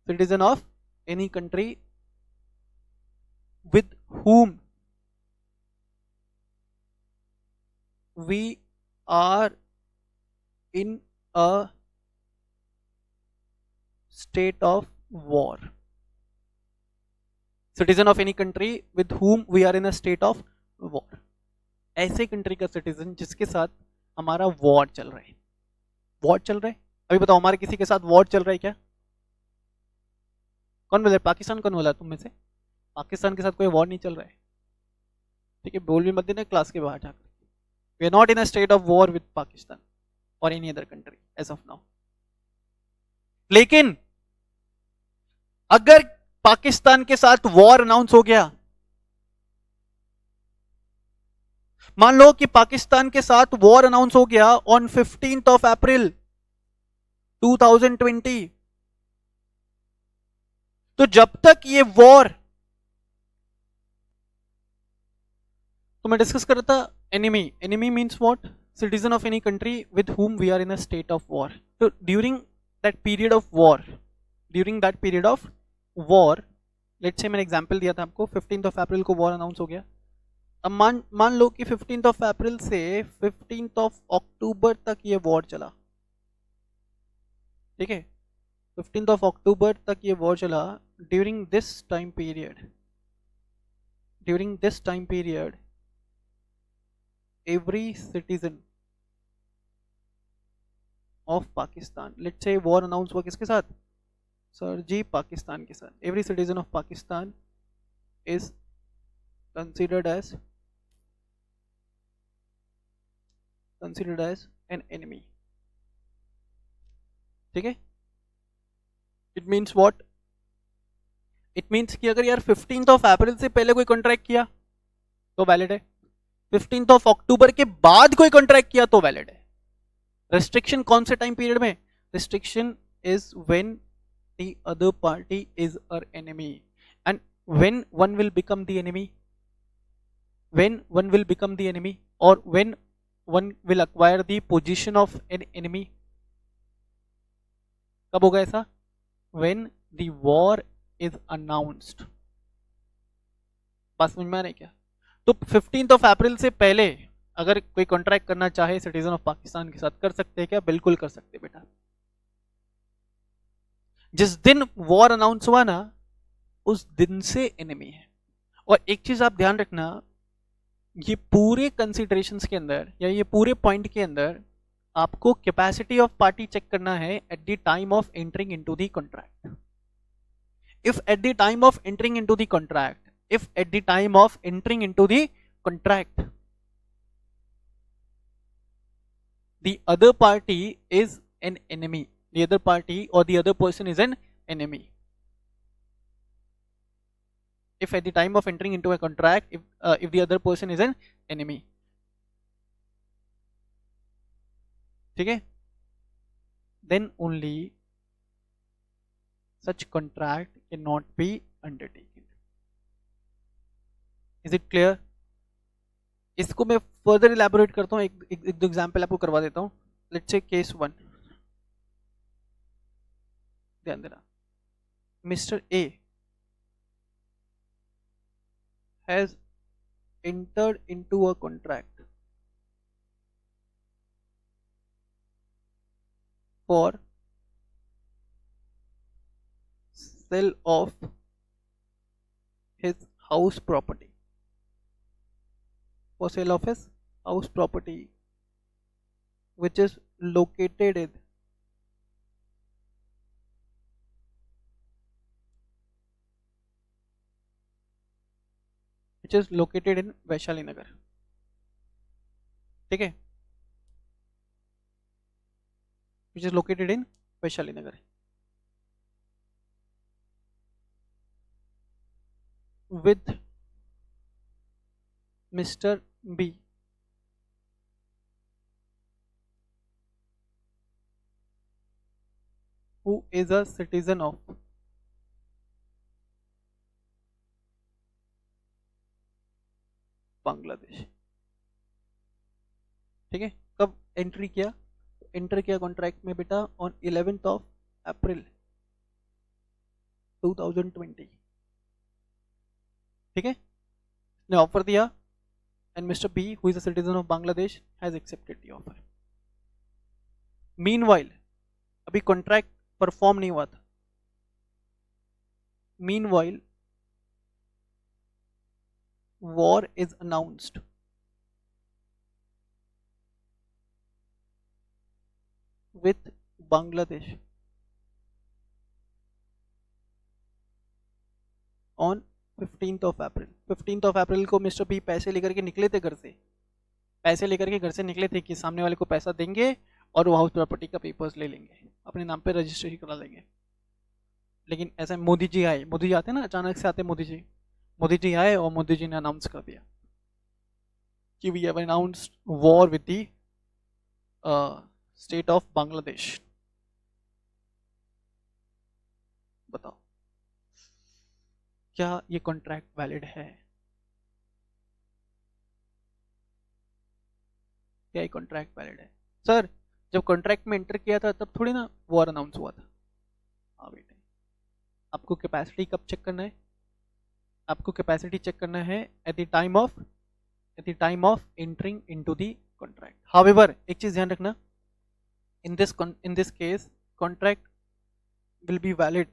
citizen of any country with whom we are in a state of war. Citizen of any country with whom we are in a state of war. ऐसे country का citizen जिसके साथ हमारा war चल रहा है। War चल रहा है, अभी बताओ हमारे किसी के साथ वॉर चल रहा है क्या? कौन बोला? पाकिस्तान कौन बोला तुम में से? पाकिस्तान के साथ कोई वॉर नहीं चल रहा है, ठीक है? बोल भी मत देना क्लास के बाहर जाकर। We are not in a state of war with Pakistan और any other country as of now. लेकिन अगर पाकिस्तान के साथ वॉर अनाउंस हो गया, मान लो कि पाकिस्तान के साथ वॉर अनाउंस हो गया ऑन 15th ऑफ अप्रैल 2020, तो जब तक ये वॉर, तो मैं डिस्कस कर रहा था enemy. Enemy means what? Citizen of any country with whom we are in a state of war. तो during that period of war, during that period of war, let's say मैंने example दिया था आपको, 15th of April को war announce हो गया। अब मान लो कि 15th ऑफ अप्रैल से 15th ऑफ अक्टूबर तक ये वॉर चला, ठीक है? 15th ऑफ अक्टूबर तक ये वॉर चला। During this time period, during this time period every citizen of Pakistan, let's say war announce हुआ किसके साथ? सर जी पाकिस्तान के साथ। every citizen of Pakistan is considered as an enemy, ठीक है? It means what? It means कि अगर यार 15th ऑफ अप्रैल से पहले कोई कॉन्ट्रैक्ट किया तो वैलिड है, 15th ऑफ अक्टूबर के बाद कोई कॉन्ट्रैक्ट किया तो वैलिड है। रेस्ट्रिक्शन कौन से टाइम पीरियड में? Restriction is when the other party is our enemy. And when one will become the enemy, when one will become the enemy, और when one will acquire the position of an enemy. कब होगा ऐसा? When the war is announced. बात समझ में आ रही है क्या? तो 15th ऑफ अप्रैल से पहले अगर कोई कॉन्ट्रैक्ट करना चाहे सिटीजन ऑफ पाकिस्तान के साथ, कर सकते हैं क्या? बिल्कुल कर सकते हैं बेटा। जिस दिन वॉर अनाउंस हुआ ना, उस दिन से एनिमी है। और एक चीज आप ध्यान रखना, ये पूरे कंसिडरेशंस के अंदर या ये पूरे पॉइंट के अंदर आपको कैपेसिटी ऑफ पार्टी चेक करना है at the time of entering into the contract. If at the time of entering into the contract, if at the time of entering into the contract the other party is an enemy, the other party or the other person is an enemy, if at the time of entering into a contract, if the other person is an enemy, ठीक है? then only such contract cannot be undertaken. Is it clear? इसको मैं further elaborate करता हूँ, एक दो example आपको करवा देता हूँ। लेट्स से केस 1, ध्यान देना। Mister A has entered into a contract for sale of his house property, for sale of his house property which is located in Vaishali Nagar, ठीक है? which is located in Vaishali Nagar with Mr. B who is a citizen of Bangladesh. ठीक है, कब entry किया? Enter किया contract में बेटा on 11th of April 2020। ठीक है, ने ऑफर दिया and mister B who is a citizen of Bangladesh has accepted the offer. Meanwhile अभी कॉन्ट्रैक्ट परफॉर्म नहीं हुआ था। Meanwhile war is announced with Bangladesh on 15th of April। 15th of April को mister B पैसे लेकर के निकले थे घर से, पैसे लेकर के घर से निकले थे कि सामने वाले को पैसा देंगे और वो हाउस प्रॉपर्टी का पेपर्स ले लेंगे, अपने नाम पे रजिस्ट्रेशन करा लेंगे। लेकिन ऐसा मोदी जी आए, मोदी जी आते ना, अचानक से आते मोदी जी आए और मोदी जी ने अनाउंस कर दिया कि we have announced war with the state of Bangladesh. बताओ क्या ये कॉन्ट्रैक्ट वैलिड है? क्या ये कॉन्ट्रैक्ट वैलिड है? सर जब कॉन्ट्रैक्ट में एंटर किया था तब थोड़ी ना वॉर अनाउंस हुआ था। हाँ बेटे, आपको कैपेसिटी कब चेक करना है? आपको कैपेसिटी चेक करना है at the time of entering into the contract. However एक चीज ध्यान रखना, in this case contract will be valid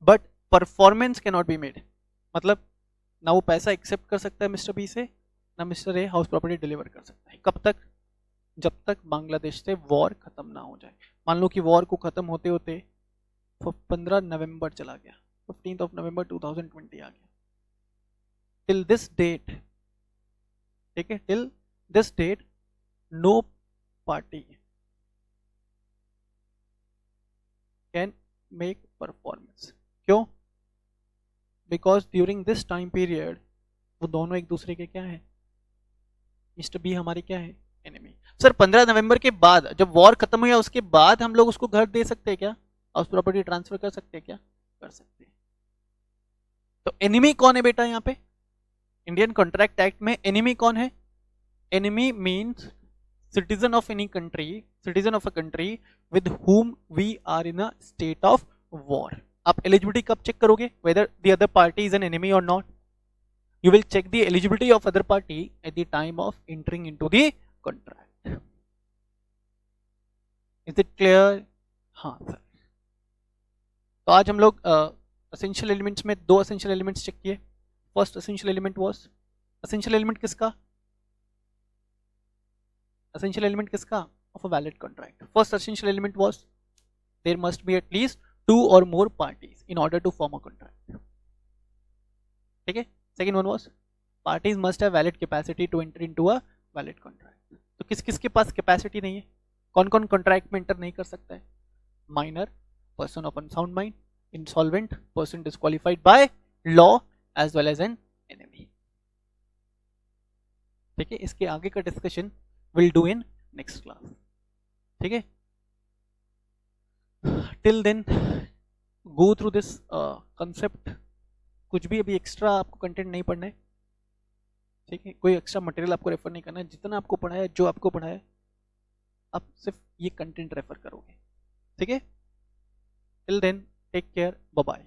but performance cannot be made। मतलब ना वो पैसा एक्सेप्ट कर सकता है मिस्टर बी से, ना mister a house property deliver कर सकता है। कब तक? जब तक बांग्लादेश से वॉर खत्म ना हो जाए। मान लो कि वॉर को खत्म होते होते 15 नवंबर चला गया, 15th of November 2020 आ गया। टिल दिस डेट, ठीक है, till this date no party can make performance. क्यों? Because during this time period वो दोनों एक दूसरे के क्या है? मिस्टर बी हमारे क्या है? एनिमी। सर 15 नवंबर के बाद जब वॉर खत्म हुआ उसके बाद हम लोग उसको घर दे सकते हैं क्या? हाउस प्रॉपर्टी ट्रांसफर कर सकते हैं क्या? कर सकते हैं। तो एनिमी कौन है बेटा यहाँ पे? इंडियन कॉन्ट्रैक्ट एक्ट में एनिमी कौन है? Enemy means citizen of any country, citizen of a country with whom we are in a state of war। आप eligibility कब चेक करोगे? whether the other party is an enemy or not। you will check the eligibility of other party at the time of entering into the contract। is it clear? हाँ sir. तो आज हम लोग essential elements में दो essential elements check किए। First essential element was, essential element किसका? essential element किसका? of a valid contract। first essential element was there must be at least 2 or more parties in order to form a contract। ठीक है। second one was parties must have valid capacity to enter into a valid contract। तो किस किस के पास capacity नहीं है? कौन कौन कॉन्ट्रैक्ट में एंटर नहीं कर सकता है? Minor, person of unsound mind, insolvent, person disqualified by law as well as an enemy. ठीक है, इसके आगे का discussion will do in next class। ठीक है, till then go through this concept। कुछ भी अभी एक्स्ट्रा आपको कंटेंट नहीं पढ़ना है। ठीक है, कोई एक्स्ट्रा मटेरियल आपको रेफर नहीं करना है। जितना आपको पढ़ाया, जो आपको पढ़ाया, आप सिर्फ ये कंटेंट रेफर करोगे। ठीक है, till then take care, bye bye।